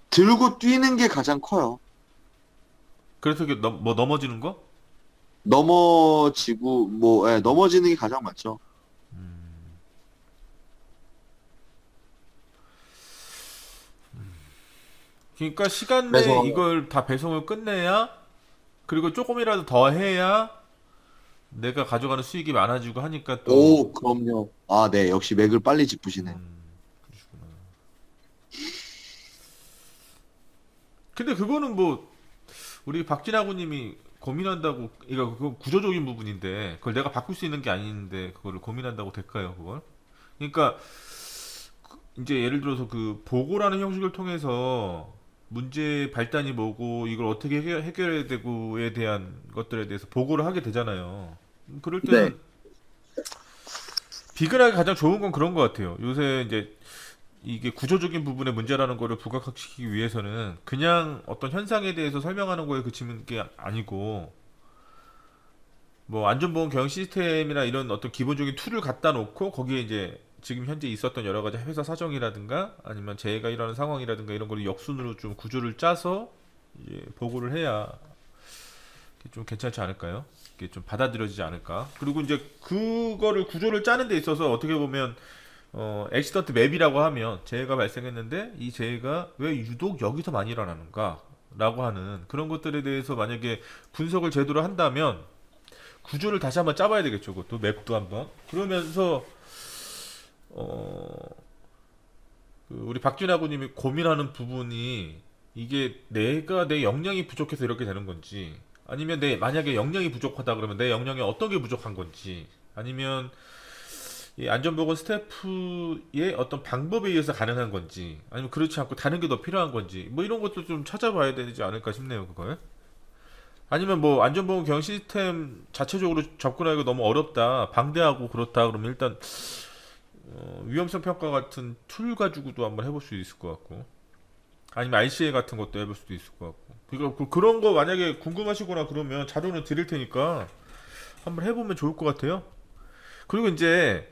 들고 뛰는 게 가장 커요. 그래서 이게 뭐 넘어지는 거? 넘어지고 뭐 넘어지는 게 가장 많죠. 그러니까 시간 내에 그래서 이걸 다 배송을 끝내야 그리고 조금이라도 더 해야 내가 가져가는 수익이 많아지고 하니까 또 오, 그럼요. 아, 네, 역시 맥을 빨리 짚으시네. 그러시구나. 근데 그거는 뭐 우리 박진아구님이 고민한다고 이거 그거 구조적인 부분인데 그걸 내가 바꿀 수 있는 게 아닌데 그거를 고민한다고 될까요 그걸? 그러니까 이제 예를 들어서 그 보고라는 형식을 통해서 문제 발단이 뭐고 이걸 어떻게 해결해야 되고에 대한 것들에 대해서 보고를 하게 되잖아요. 그럴 네. 때는 비근하게 가장 좋은 건 그런 것 같아요. 요새 이제 이게 구조적인 부분의 문제라는 거를 부각시키기 위해서는 그냥 어떤 현상에 대해서 설명하는 거에 그치는 게 아니고 뭐 안전보험 경영 시스템이나 이런 어떤 기본적인 툴을 갖다 놓고 거기에 이제 지금 현재 있었던 여러 가지 회사 사정이라든가 아니면 재해가 일어나는 상황이라든가 이런 거를 역순으로 좀 구조를 짜서 이제 보고를 해야 이게 좀 괜찮지 않을까요? 이게 좀 받아들여지지 않을까? 그리고 이제 그거를 구조를 짜는 데 있어서 어떻게 보면 액시던트 맵이라고 하면 재해가 발생했는데 이 재해가 왜 유독 여기서 많이 일어나는가? 라고 하는 그런 것들에 대해서 만약에 분석을 제대로 한다면 구조를 다시 한번 짜봐야 되겠죠. 그것도 맵도 한번. 그러면서 어, 그 우리 박준하고님이 고민하는 부분이 이게 내가 내 역량이 부족해서 이렇게 되는 건지 아니면 내 만약에 역량이 부족하다 그러면 내 역량이 어떤 게 부족한 건지 아니면 이 안전보건 스태프의 어떤 방법에 의해서 가능한 건지 아니면 그렇지 않고 다른 게 더 필요한 건지 뭐 이런 것도 좀 찾아봐야 되지 않을까 싶네요 그걸. 아니면 뭐 안전보건 경영 시스템 자체적으로 접근하기가 너무 어렵다 방대하고 그렇다 그러면 일단 위험성 평가 같은 툴 가지고도 한번 해볼 수 있을 것 같고 아니면 RCA 같은 것도 해볼 수도 있을 것 같고 그러니까 그런 거 만약에 궁금하시거나 그러면 자료는 드릴 테니까 한번 해보면 좋을 것 같아요. 그리고 이제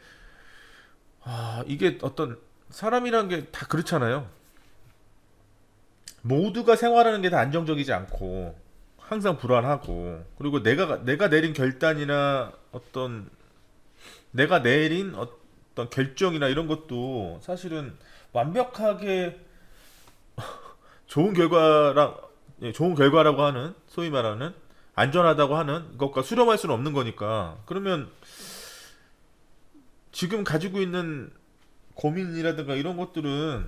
이게 어떤 사람이란 게 다 그렇잖아요. 모두가 생활하는 게 다 안정적이지 않고 항상 불안하고 그리고 내가 내린 결단이나 어떤 내가 내린 어떤 결정이나 이런 것도 사실은 완벽하게 좋은 결과랑 좋은 결과라고 하는 소위 말하는 안전하다고 하는 것과 수렴할 수는 없는 거니까 그러면 지금 가지고 있는 고민이라든가 이런 것들은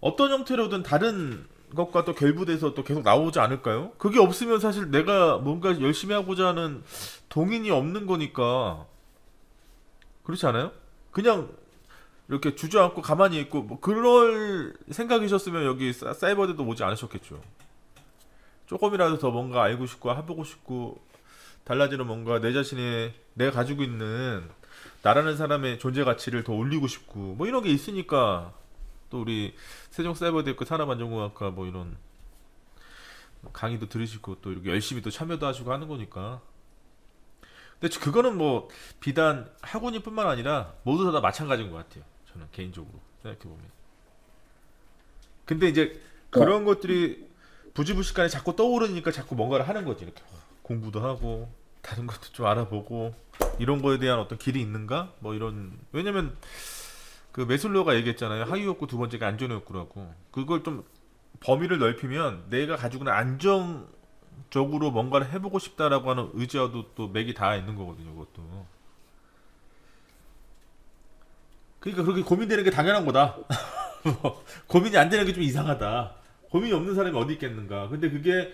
어떤 형태로든 다른 것과 또 결부돼서 또 계속 나오지 않을까요? 그게 없으면 사실 내가 뭔가 열심히 하고자 하는 동인이 없는 거니까 그렇지 않아요? 그냥 이렇게 주저앉고 가만히 있고 뭐 그럴 생각이셨으면 여기 사이버대도 오지 않으셨겠죠. 조금이라도 더 뭔가 알고 싶고 해보고 싶고 달라지는 뭔가 내 자신의 내가 가지고 있는 나라는 사람의 존재 가치를 더 올리고 싶고 뭐 이런 게 있으니까 또 우리 세종사이버대학교 산업안전공학과 뭐 이런 강의도 들으시고 또 이렇게 열심히 또 참여도 하시고 하는 거니까. 근데 그거는 뭐 비단 학원이뿐만 아니라 모두 다 마찬가지인 것 같아요. 저는 개인적으로 생각해 보면. 근데 이제 그런 것들이 부지불식간에 자꾸 떠오르니까 자꾸 뭔가를 하는 거지. 이렇게 공부도 하고 다른 것도 좀 알아보고 이런 거에 대한 어떤 길이 있는가? 뭐 이런 왜냐면 그 메슬로가 얘기했잖아요. 하위 욕구 두 번째가 안전 욕구라고. 그걸 좀 범위를 넓히면 내가 가지고 있는 안정적으로 뭔가를 해보고 싶다라고 하는 의지와도 또 맥이 닿아 있는 거거든요. 그것도. 그러니까 그렇게 고민되는 게 당연한 거다. 뭐, 고민이 안 되는 게 좀 이상하다. 고민이 없는 사람이 어디 있겠는가. 근데 그게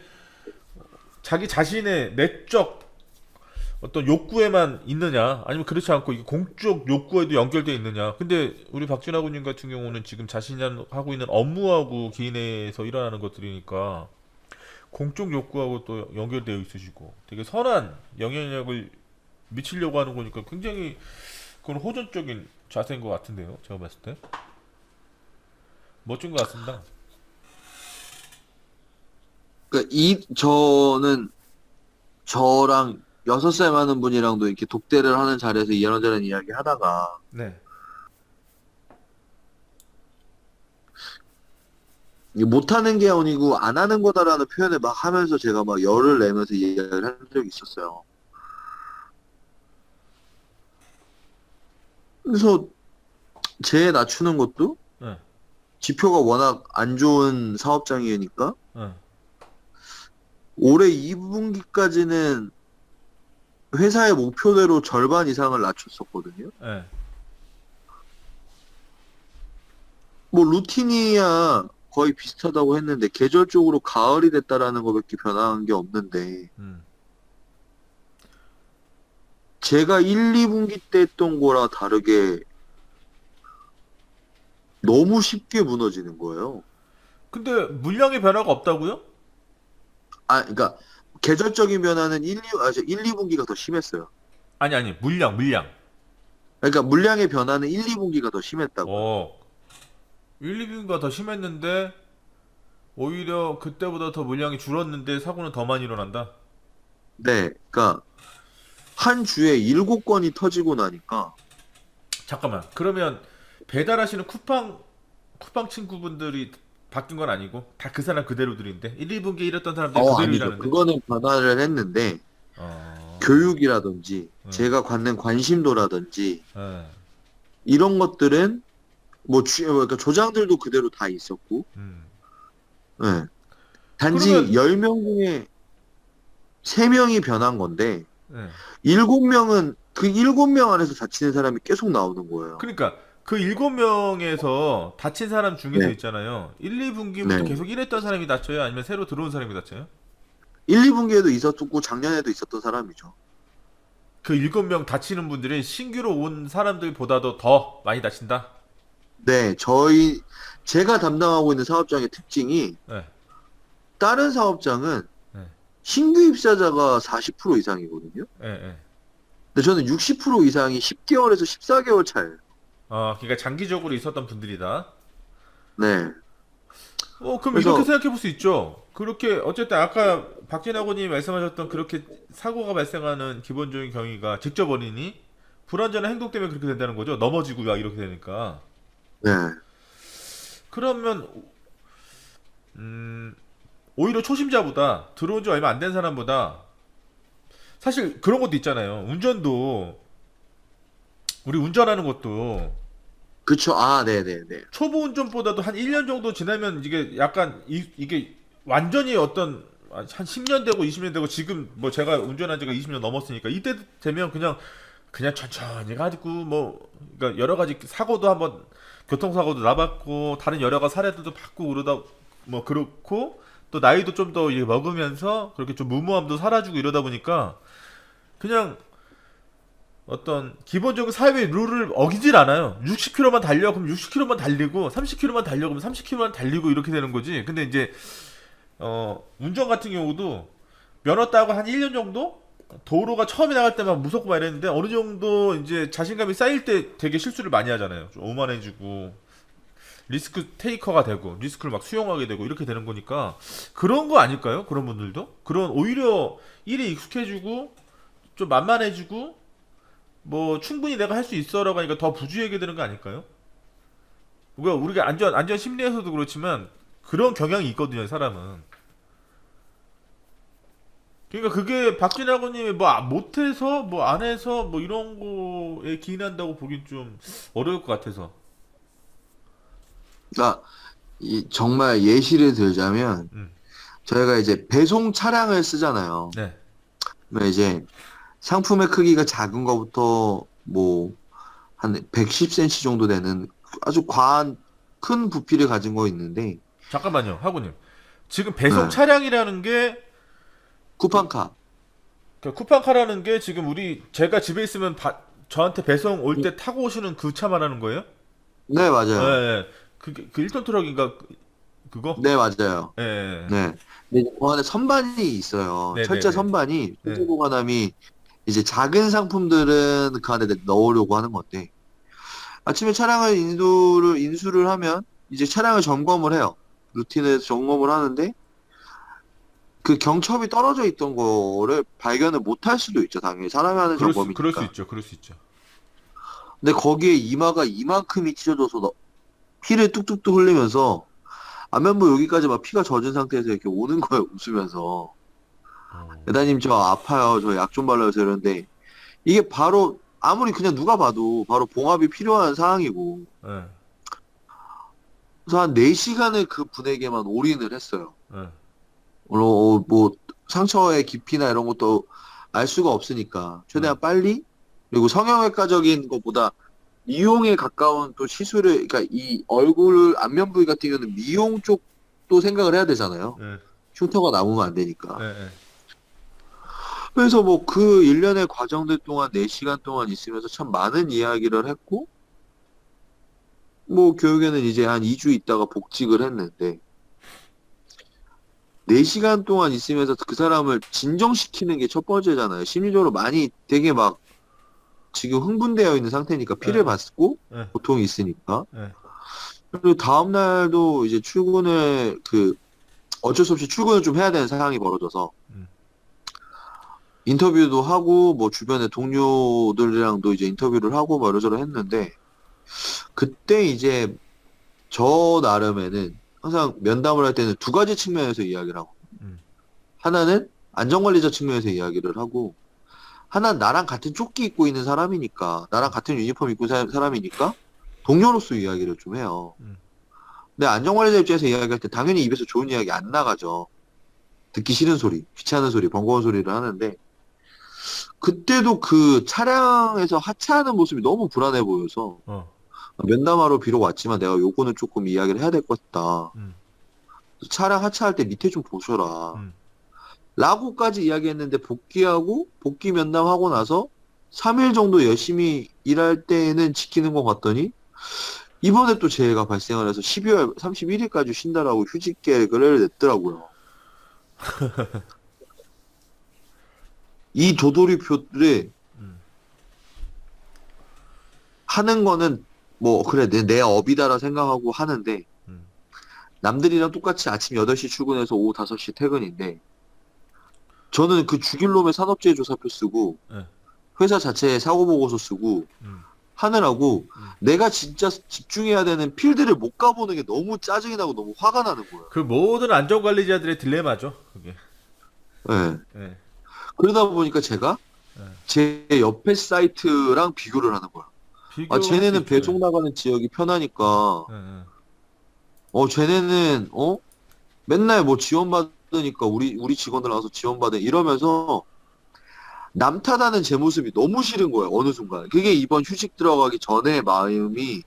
자기 자신의 내적 어떤 욕구에만 있느냐, 아니면 그렇지 않고 이게 공적 욕구에도 연결돼 있느냐. 근데 우리 박진아 군님 같은 경우는 지금 자신이 하고 있는 업무하고 개인에서 일어나는 것들이니까 공적 욕구하고 또 연결되어 있으시고 되게 선한 영향력을 미치려고 하는 거니까 굉장히 그건 호전적인 자세인 것 같은데요. 제가 봤을 때 멋진 것 같습니다. 그러니까 저는 저랑 6살 많은 분이랑도 이렇게 독대를 하는 자리에서 이런저런 이야기 하다가 네. 이게 못하는 게 아니고 안 하는 거다라는 표현을 막 하면서 제가 막 열을 내면서 이야기를 한 적이 있었어요. 그래서 제 낮추는 것도 네. 지표가 워낙 안 좋은 사업장이니까 네. 올해 2분기까지는 회사의 목표대로 절반 이상을 낮췄었거든요. 네. 뭐 루틴이야 거의 비슷하다고 했는데 계절적으로 가을이 됐다라는 것밖에 변한 게 없는데 음. 제가 1, 2분기 때 했던 거랑 다르게 너무 쉽게 무너지는 거예요. 근데 물량의 변화가 없다고요? 그러니까 계절적인 변화는 1, 2분기가 더 심했어요. 아니 물량. 그러니까 물량의 변화는 1, 2분기가 더 심했다고요. 어, 1, 2분기가 더 심했는데 오히려 그때보다 더 물량이 줄었는데 사고는 더 많이 일어난다. 네, 그러니까 한 주에 7건이 터지고 나니까 잠깐만. 그러면 배달하시는 쿠팡 친구분들이 바뀐 건 아니고 다 그 사람 그대로들인데 1, 2분기에 일했던 사람들이 그대로 아니죠. 일하는데. 그거는 변화를 했는데 어, 교육이라든지 어, 제가 갖는 관심도라든지 어, 이런 것들은 그러니까 조장들도 그대로 다 있었고, 음. 예. 단지 그러면 10명 중에 3명이 변한 건데, 예. 7명은 그 7명 안에서 다치는 사람이 계속 나오는 거예요. 그러니까 그 7명에서 다친 사람 중에서 네, 있잖아요. 1, 2분기부터 네. 계속 일했던 사람이 다쳐요? 아니면 새로 들어온 사람이 다쳐요? 1, 2분기에도 있었고, 작년에도 있었던 사람이죠. 그 7명 다치는 분들이 신규로 온 사람들보다도 더 많이 다친다? 네, 제가 담당하고 있는 사업장의 특징이, 네. 다른 사업장은 네. 신규 입사자가 40% 이상이거든요. 네, 네. 근데 저는 60% 이상이 10개월에서 14개월 차예요. 그러니까 장기적으로 있었던 분들이다. 네. 그럼 이렇게 그래서, 생각해 볼 수 있죠. 그렇게 어쨌든 아까 박진아고님이 말씀하셨던 그렇게 사고가 발생하는 기본적인 경위가 직접 원인이 불안전한 행동 때문에 그렇게 된다는 거죠. 넘어지고 막 이렇게 되니까. 네. 그러면 음, 오히려 초심자보다 들어온 지 얼마 안 된 사람보다 사실 그런 것도 있잖아요. 운전도 우리 운전하는 것도 그쵸. 네네네. 초보 운전보다도 한 1년 정도 지나면 이게 약간 이게 완전히 어떤 한 10년 되고 20년 되고 지금 뭐 제가 운전한 지가 20년 넘었으니까 이때 되면 그냥 천천히 가지고 뭐 그러니까 여러 가지 사고도 한번 교통사고도 나봤고 다른 여러 가지 사례들도 받고 그러다 뭐 그렇고 또 나이도 좀 더 먹으면서 그렇게 좀 무모함도 사라지고 이러다 보니까 그냥 어떤 기본적인 사회 룰을 어기질 않아요. 60km만 달려 그럼 60km만 달리고 30km만 달려 그럼 30km만 달리고 이렇게 되는 거지. 근데 이제 운전 같은 경우도 면허 따고 한 1년 정도 도로가 처음에 나갈 때만 무섭고 막 이랬는데 어느 정도 이제 자신감이 쌓일 때 되게 실수를 많이 하잖아요. 좀 오만해지고 리스크 테이커가 되고 리스크를 막 수용하게 되고 이렇게 되는 거니까 그런 거 아닐까요? 그런 분들도 그런 오히려 일에 익숙해지고 좀 만만해지고 뭐 충분히 내가 할 수 있어라고 하니까 더 부주의하게 되는 거 아닐까요? 우리가 안전 심리에서도 그렇지만 그런 경향이 있거든요, 사람은. 그러니까 그게 박진아고님이 뭐 못해서 뭐 안 해서 뭐 이런 거에 기인한다고 보긴 좀 어려울 것 같아서. 그러니까 정말 예시를 들자면 음, 저희가 이제 배송 차량을 쓰잖아요. 네, 그러면 이제 상품의 크기가 작은 거부터 뭐 한 110cm 정도 되는 아주 과한 큰 부피를 가진 거 있는데 잠깐만요, 하고님. 지금 배송 네. 차량이라는 게 그, 쿠팡카. 그 쿠팡카라는 게 지금 제가 집에 있으면 저한테 배송 올 때 타고 오시는 그 차 말하는 거예요? 네, 예, 맞아요. 예. 그게 그 1톤 트럭인가 그거? 네, 맞아요. 예. 예. 네. 근데 이제 그 안에 선반이 있어요. 네, 네, 철제 네. 선반이, 네. 철제보관함이 이제 작은 상품들은 그 안에 넣으려고 하는 건데, 아침에 차량을 인수를 하면 이제 차량을 점검을 해요. 루틴에서 점검을 하는데, 그 경첩이 떨어져 있던 거를 발견을 못 할 수도 있죠, 당연히. 사람이 하는 그럴 수 점검이니까. 있죠. 그럴 수 있죠. 근데 거기에 이마가 이만큼이 찢어져서 피를 뚝뚝뚝 흘리면서 안면부 여기까지 막 피가 젖은 상태에서 이렇게 오는 거예요, 웃으면서. 어. 대단님, 저 아파요. 저 약 좀 발라주세요. 이러는데, 이게 바로, 아무리 그냥 누가 봐도 바로 봉합이 필요한 상황이고, 예. 그래서 한 4시간을 그 분에게만 올인을 했어요. 예. 뭐, 상처의 깊이나 이런 것도 알 수가 없으니까, 예. 최대한 빨리, 그리고 성형외과적인 것보다 미용에 가까운 또 시술을, 그러니까 이 얼굴 안면 부위 같은 경우는 미용 쪽도 생각을 해야 되잖아요. 예. 흉터가 남으면 안 되니까. 예. 예. 그래서 뭐 그 일련의 과정들 동안 4시간 동안 있으면서 참 많은 이야기를 했고, 뭐 교육에는 이제 한 2주 있다가 복직을 했는데, 4시간 동안 있으면서 그 사람을 진정시키는 게 첫 번째잖아요. 심리적으로 많이 되게 막 지금 흥분되어 있는 상태니까 예. 피를 받고 예. 고통이 있으니까. 예. 그리고 다음날도 이제 어쩔 수 없이 출근을 좀 해야 되는 상황이 벌어져서 음. 인터뷰도 하고 뭐 주변의 동료들이랑도 이제 인터뷰를 하고 뭐 이러저러 했는데 그때 이제 저 나름에는 항상 면담을 할 때는 두 가지 측면에서 이야기를 하고 음. 하나는 안전관리자 측면에서 이야기를 하고 하나는 나랑 같은 조끼 입고 있는 사람이니까 나랑 같은 유니폼 입고 사람이니까 동료로서 이야기를 좀 해요. 음. 근데 안전관리자 입장에서 이야기할 때 당연히 입에서 좋은 이야기 안 나가죠. 듣기 싫은 소리, 귀찮은 소리, 번거로운 소리를 하는데 그때도 그 차량에서 하차하는 모습이 너무 불안해 보여서 어. 면담하러 비록 왔지만 내가 요거는 조금 이야기를 해야 될 것 같다. 음. 차량 하차할 때 밑에 좀 보셔라. 음. 라고까지 이야기했는데 복귀 면담하고 나서 3일 정도 열심히 일할 때는 지키는 것 같더니 이번에 또 재해가 발생을 해서 12월 31일까지 쉰다라고 휴직 계획을 냈더라고요. 이 도돌이표를 음. 하는 거는 뭐 그래 내 업이다라 생각하고 하는데 음. 남들이랑 똑같이 아침 8시 출근해서 오후 5시 퇴근인데 저는 그 죽일 놈의 산업재해조사표 쓰고 예. 회사 자체에 사고보고서 쓰고 음. 하느라고 음. 내가 진짜 집중해야 되는 필드를 못 가보는 게 너무 짜증이 나고 너무 화가 나는 거예요. 그 모든 안전관리자들의 딜레마죠. 그게. 예. 예. 그러다 보니까 제가 예. 제 옆에 사이트랑 비교를 하는 거야. 아, 비교할 수 쟤네는 있죠. 예. 배송 나가는 지역이 편하니까, 예. 예. 쟤네는, 맨날 뭐 지원받으니까 우리 직원들 나와서 지원받아 이러면서 남 탓하는 제 모습이 너무 싫은 거예요. 어느 순간. 그게 이번 휴직 들어가기 전에 마음이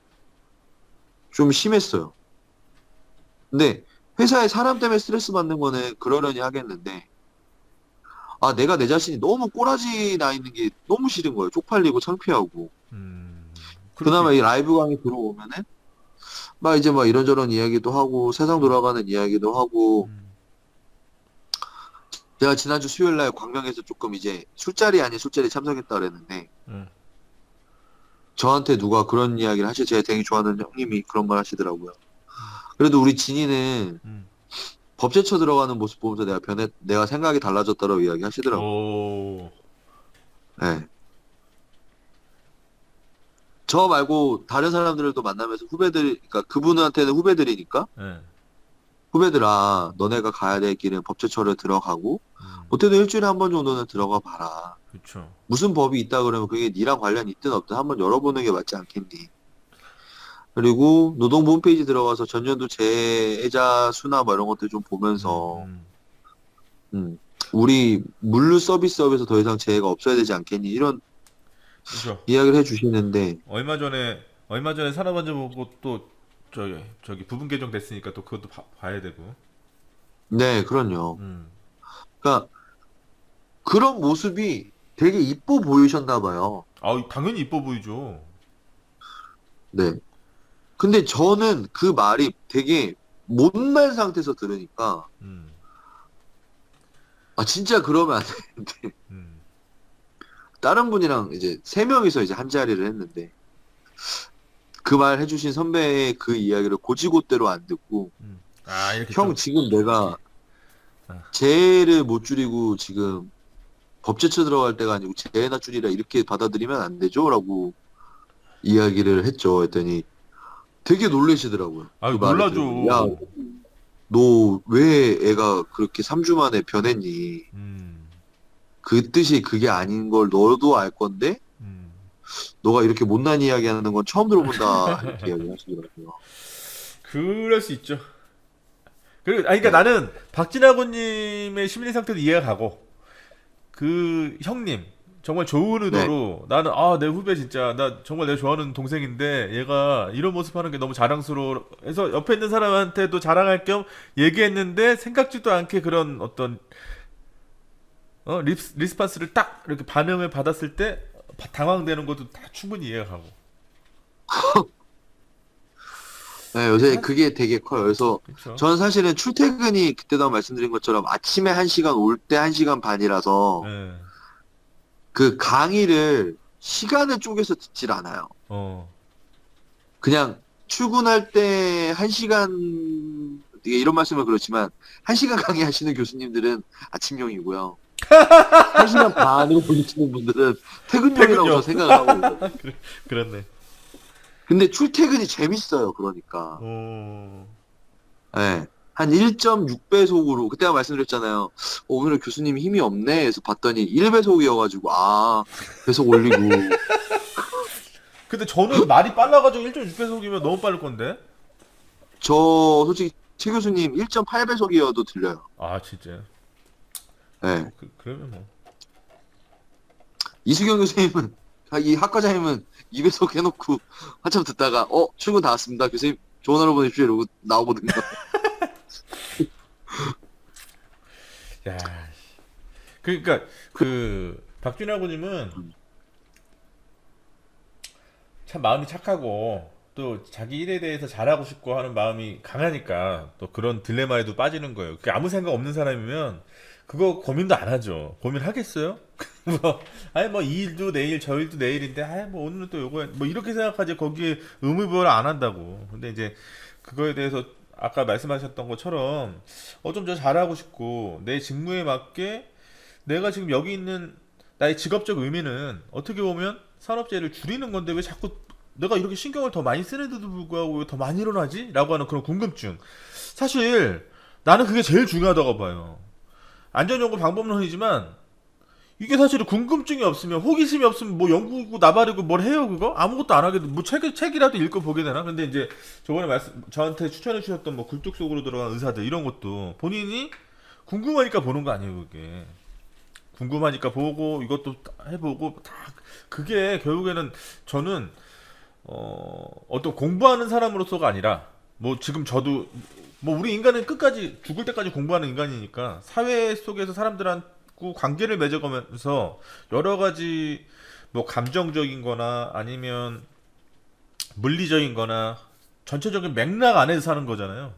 좀 심했어요. 근데 회사에 사람 때문에 스트레스 받는 거는 그러려니 하겠는데, 아, 내가 내 자신이 너무 꼬라지 나 있는 게 너무 싫은 거예요. 쪽팔리고 창피하고. 그럴 수 그나마 이 있죠. 라이브 강의 들어오면은, 막 이제 막 이런저런 이야기도 하고, 세상 돌아가는 이야기도 하고, 음. 제가 지난주 수요일 날 광명에서 조금 이제 술자리 아닌 술자리 참석했다 그랬는데, 예. 저한테 누가 그런 이야기를 제가 되게 좋아하는 형님이 그런 말 하시더라고요. 음. 그래도 우리 진이는 음. 법제처 들어가는 모습 보면서 내가 생각이 달라졌다고 이야기 하시더라고요. 오. 네. 저 말고 다른 사람들도 만나면서 그러니까 그분한테는 후배들이니까, 예. 후배들아, 너네가 가야 될 길은 법제처를 들어가고, 못해도 일주일에 한 번 정도는 들어가 봐라. 그렇죠. 무슨 법이 있다 그러면 그게 니랑 관련이 있든 없든 한번 열어보는 게 맞지 않겠니? 그리고 노동부 홈페이지 들어가서 전년도 재해자 수나 뭐 이런 것들 좀 음. 보면서, 음. 음, 우리 물류 서비스업에서 더 이상 재해가 없어야 되지 않겠니? 이런 그렇죠. 이야기를 해주시는데, 얼마 전에 산업안전보고 또 저기 부분 개정 됐으니까 또 그것도 봐야 되고. 네, 그럼요. 음. 그러니까 그런 모습이 되게 이뻐 보이셨나 봐요. 아, 당연히 이뻐 보이죠. 네. 근데 저는 그 말이 되게 못난 상태에서 들으니까, 음, 아, 진짜 그러면 안 되는데. 음, 다른 분이랑 이제 세 명이서 이제 한 자리를 했는데, 그 말 해주신 선배의 그 이야기를 고지고대로 안 듣고, 아, 이렇게 형, 좀, 지금 내가 아, 재를 못 줄이고 지금 법제처 들어갈 때가 아니고 재나 줄이라 이렇게 받아들이면 안 되죠? 라고 이야기를 했죠. 했더니 되게 놀라시더라고요. 그 아, 말을 놀라죠. 들으면. 야, 너 왜 애가 그렇게 3주 만에 변했니? 음, 그 뜻이 그게 아닌 걸 너도 알 건데, 음. 너가 이렇게 못난 이야기 하는 건 처음 들어본다. 이렇게 이야기 하시더라고요. 그럴 수 있죠. 그리고, 아니, 그러니까 네. 나는 박진아고님의 심리 상태도 이해가 가고, 그 형님 정말 좋은 네. 의도로 나는 내 후배 진짜 나 정말 내가 좋아하는 동생인데 얘가 이런 모습 하는 게 너무 자랑스러워 해서 옆에 있는 사람한테도 자랑할 겸 얘기했는데 생각지도 않게 그런 어떤 리스판스를 딱 이렇게 반응을 받았을 때 당황되는 것도 다 충분히 이해가 가고. 네, 근데 요새 그게 되게 커요. 그래서 그렇죠. 저는 사실은 출퇴근이 그때도 말씀드린 것처럼 아침에 1시간 올 때 1시간 반이라서 예. 그 강의를 시간을 쪼개서 듣질 않아요. 어. 그냥 출근할 때 1시간, 이런 말씀은 그렇지만 1시간 강의하시는 교수님들은 아침용이고요. 1시간 반을 보시는 분들은 퇴근용이라고 저 퇴근요. 생각을 하고 있거든요. 그렇네. 근데 출퇴근이 재밌어요. 그러니까. 어. 예. 한 1.6배속으로, 그때가 말씀드렸잖아요. 오늘은 교수님이 힘이 없네 해서 봤더니 1배속이어가지고, 아, 배속 올리고. 근데 저는 말이 빨라가지고 1.6배속이면 너무 빠를 건데. 저 솔직히 최 교수님 1.8배속이어도 들려요. 아 진짜. 예. 그러면 뭐. 이수경 교수님은, 이 학과장님은 2배속 해놓고 한참 듣다가, 출근 다 왔습니다. 교수님, 좋은 하루 보내십시오. 이러고 나오거든요. 야, 그러니까 그 박준하고님은 참 마음이 착하고 또 자기 일에 대해서 잘하고 싶고 하는 마음이 강하니까 또 그런 딜레마에도 빠지는 거예요. 그 아무 생각 없는 사람이면 그거 고민도 안 하죠. 고민하겠어요? 뭐 아니 뭐 이 일도 내일 저 일도 내일인데 아니 뭐 오늘은 또 요거 뭐 이렇게 생각하지 거기에 의무부여를 안 한다고. 근데 이제 그거에 대해서 아까 말씀하셨던 것처럼 좀 더 잘하고 싶고 내 직무에 맞게 내가 지금 여기 있는 나의 직업적 의미는 어떻게 보면 산업재해를 줄이는 건데 왜 자꾸 내가 이렇게 신경을 더 많이 쓰는데도 불구하고 왜 더 많이 일어나지? 라고 하는 그런 궁금증. 사실 나는 그게 제일 중요하다고 봐요. 안전연구 방법론이지만 이게 사실 궁금증이 없으면 호기심이 없으면 뭐 연구고 나발이고 뭘 해요 그거? 아무것도 안 하게 뭐 책이라도 읽고 보게 되나? 근데 이제 저번에 저한테 추천해 주셨던 뭐 굴뚝 속으로 들어간 의사들 이런 것도 본인이 궁금하니까 보는 거 아니에요 그게. 궁금하니까 보고 이것도 해보고 다 그게 결국에는 저는 어떤 공부하는 사람으로서가 아니라 뭐 지금 저도 뭐 우리 인간은 끝까지 죽을 때까지 공부하는 인간이니까 사회 속에서 사람들하고 관계를 맺어가면서 여러 가지 뭐 감정적인 거나 아니면 물리적인 거나 전체적인 맥락 안에서 사는 거잖아요.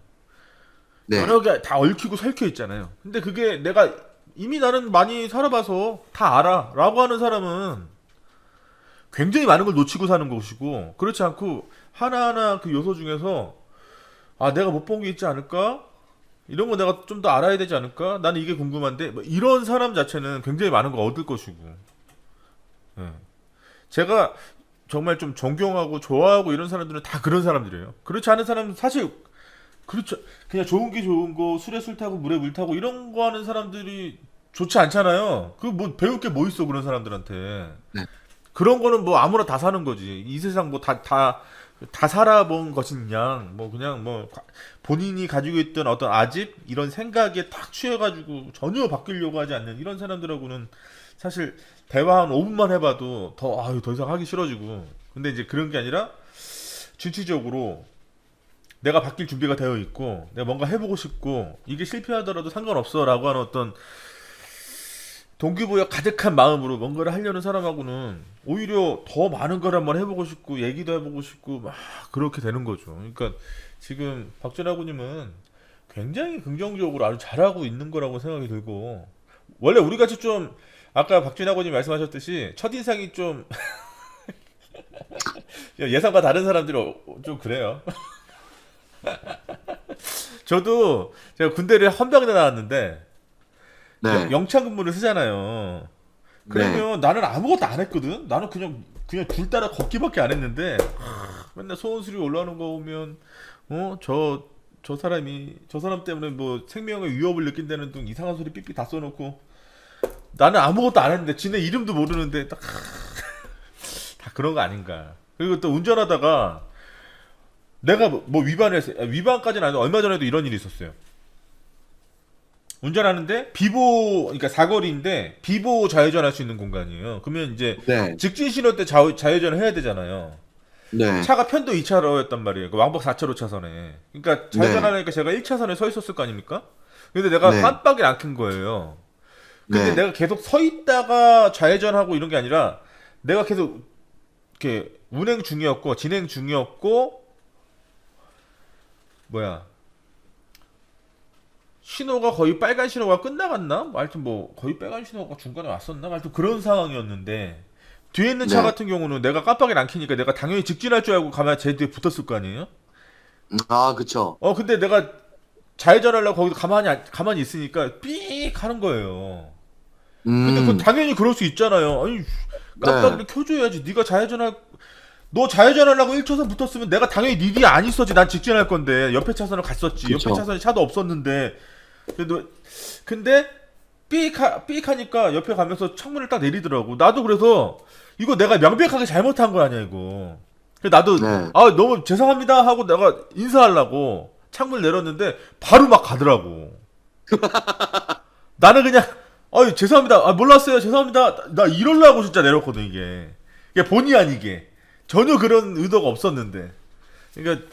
네. 여러 개 다 얽히고 설켜 있잖아요. 근데 그게 내가 이미 나는 많이 살아봐서 다 알아 라고 하는 사람은 굉장히 많은 걸 놓치고 사는 것이고 그렇지 않고 하나하나 그 요소 중에서 내가 못 본 게 있지 않을까? 이런 거 내가 좀 더 알아야 되지 않을까? 나는 이게 궁금한데 뭐 이런 사람 자체는 굉장히 많은 걸 얻을 것이고 예. 제가 정말 좀 존경하고 좋아하고 이런 사람들은 다 그런 사람들이에요. 그렇지 않은 사람은 사실 그렇죠. 그냥 좋은 게 좋은 거 술에 술 타고 물에 물 타고 이런 거 하는 사람들이 좋지 않잖아요. 그 뭐 배울 게 뭐 있어 그런 사람들한테. 네. 그런 거는 뭐 아무나 다 사는 거지. 이 세상 뭐 다 살아본 것인 양, 뭐 그냥 뭐 본인이 가지고 있던 어떤 아집 이런 생각에 딱 취해가지고 전혀 바뀌려고 하지 않는 이런 사람들하고는 사실 대화 한 5분만 해봐도 더 이상 하기 싫어지고. 근데 이제 그런 게 아니라 진취적으로 내가 바뀔 준비가 되어 있고 내가 뭔가 해보고 싶고 이게 실패하더라도 상관없어라고 하는 어떤 동기부여 가득한 마음으로 뭔가를 하려는 사람하고는 오히려 더 많은 걸 한번 해보고 싶고 얘기도 해보고 싶고 막 그렇게 되는 거죠. 그러니까 지금 박준하구님은 굉장히 긍정적으로 아주 잘하고 있는 거라고 생각이 들고 원래 우리 같이 좀 아까 박준하구님 말씀하셨듯이 첫인상이 좀 예상과 다른 사람들이 좀 그래요. 저도 제가 군대를 헌병대 나왔는데 네. 영창 근무를 쓰잖아요. 네. 그러면 나는 아무것도 안 했거든. 나는 그냥 줄 따라 걷기밖에 안 했는데 맨날 소원수리 올라오는 거 보면 저 사람이 저 사람 때문에 뭐 생명의 위협을 느낀다는 등 이상한 소리 삐삐 다 써놓고 나는 아무것도 안 했는데 지네 이름도 모르는데 딱 다 그런 거 아닌가. 그리고 또 운전하다가 내가 뭐 위반을 했어. 위반까지는 아니고 얼마 전에도 이런 일이 있었어요. 운전하는데 그러니까 사거리인데 비보 좌회전 할 수 있는 공간이에요. 그러면 이제 네. 직진 신호 때 좌회전을 해야 되잖아요. 네. 차가 편도 2차로였단 말이에요. 그 왕복 4차로 차선에. 그러니까 좌회전하니까 제가 1차선에 서 있었을 거 아닙니까? 근데 내가 네. 깜빡이를 안 켠 거예요. 근데 네. 내가 계속 서 있다가 좌회전하고 이런 게 아니라 내가 계속 이렇게 운행 중이었고 진행 중이었고 뭐야 신호가 거의 빨간 신호가 끝나갔나? 뭐 하여튼 뭐 거의 빨간 신호가 중간에 왔었나? 하여튼 그런 상황이었는데 뒤에 있는 차 네. 같은 경우는 내가 깜빡이를 안 켜니까 내가 당연히 직진할 줄 알고 가면 제 뒤에 붙었을 거 아니에요? 아, 그쵸. 근데 내가 좌회전하려고 거기서 가만히 있으니까 삐익 하는 거예요. 근데 그 음. 당연히 그럴 수 있잖아요. 아니 네. 깜빡이를 켜줘야지. 너 좌회전하려고 1차선 붙었으면 내가 당연히 네 뒤에 안 있었지. 난 직진할 건데 옆에 차선을 갔었지. 옆에 그쵸. 차선에 차도 없었는데 그래도 근데 삐익하니까 옆에 가면서 창문을 딱 내리더라고. 나도 그래서 이거 내가 명백하게 잘못한 거 아니야 이거. 그래서 나도 네. 아 너무 죄송합니다 하고 내가 인사하려고 창문을 내렸는데 바로 막 가더라고. 나는 그냥 죄송합니다. 몰랐어요. 죄송합니다. 나 이러려고 진짜 내렸거든 이게 본의 아니게 전혀 그런 의도가 없었는데. 그러니까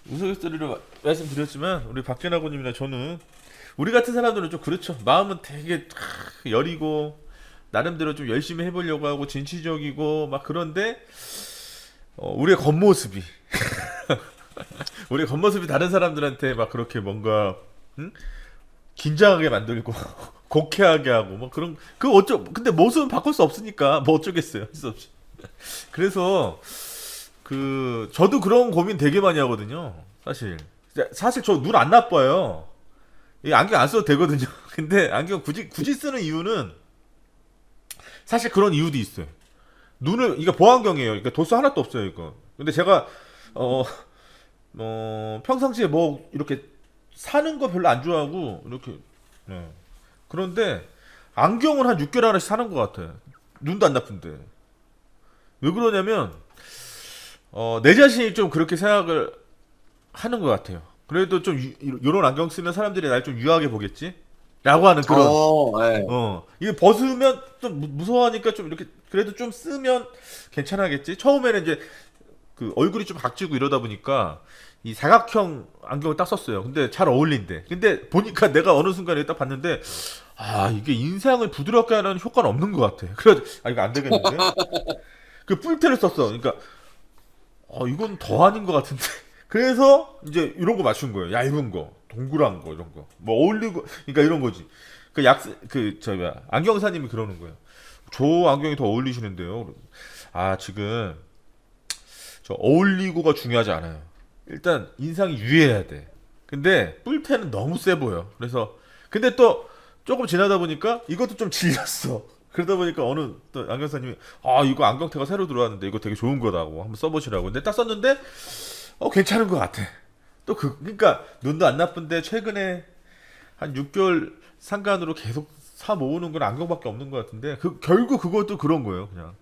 우스갯소리로 말씀드렸지만 우리 박진아고님이나 저는 우리 같은 사람들은 좀 그렇죠. 마음은 되게 여리고 나름대로 좀 열심히 해보려고 하고 진취적이고 막 그런데 우리의 겉모습이 우리의 겉모습이 다른 사람들한테 막 그렇게 뭔가 응? 긴장하게 만들고 곡해하게 하고 뭐 그런 근데 모습은 바꿀 수 없으니까 뭐 어쩌겠어요. 할 수 없이. 그래서 저도 그런 고민 되게 많이 하거든요. 사실 저 눈 안 나빠요. 이 안경 안 써도 되거든요. 근데 안경 굳이 쓰는 이유는 사실 그런 이유도 있어요. 이게 보안경이에요. 이게 도수 하나도 없어요, 이거. 근데 제가 어, 평상시에 뭐 이렇게 사는 거 별로 안 좋아하고 이렇게 네. 그런데 안경을 한 6개월 하나씩 사는 것 같아요. 눈도 안 나쁜데. 왜 그러냐면 내 자신이 좀 그렇게 생각을 하는 것 같아요. 그래도 좀 요런 안경 쓰면 사람들이 날 좀 유하게 보겠지? 라고 하는 그런 네. 이게 벗으면 좀 무서워하니까 좀 이렇게 그래도 좀 쓰면 괜찮아겠지? 처음에는 이제 그 얼굴이 좀 각지고 이러다 보니까 이 사각형 안경을 딱 썼어요. 근데 잘 어울린대. 근데 보니까 내가 어느 순간에 딱 봤는데 이게 인상을 부드럽게 하는 효과는 없는 것 같아. 그래 이거 안 되겠는데? 그 뿔테를 썼어. 그러니까 이건 더 아닌 것 같은데. 그래서 이제 이런 거 맞춘 거예요. 얇은 거, 동그란 거 이런 거. 뭐 어울리고 그러니까 이런 거지. 안경사님이 그러는 거예요. 저 안경이 더 어울리시는데요. 지금 저 어울리고가 중요하지 않아요. 일단 인상이 유해해야 돼. 근데 뿔테는 너무 세 보여. 그래서 근데 또 조금 지나다 보니까 이것도 좀 질렸어. 그러다 보니까 어느 또 안경사님이 이거 안경테가 새로 들어왔는데 이거 되게 좋은 거다고 한번 써보시라고. 근데 딱 썼는데 괜찮은 것 같아. 그러니까 눈도 안 나쁜데 최근에 한 6개월 상간으로 계속 사 모으는 건 안경밖에 없는 것 같은데 결국 그것도 그런 거예요. 그냥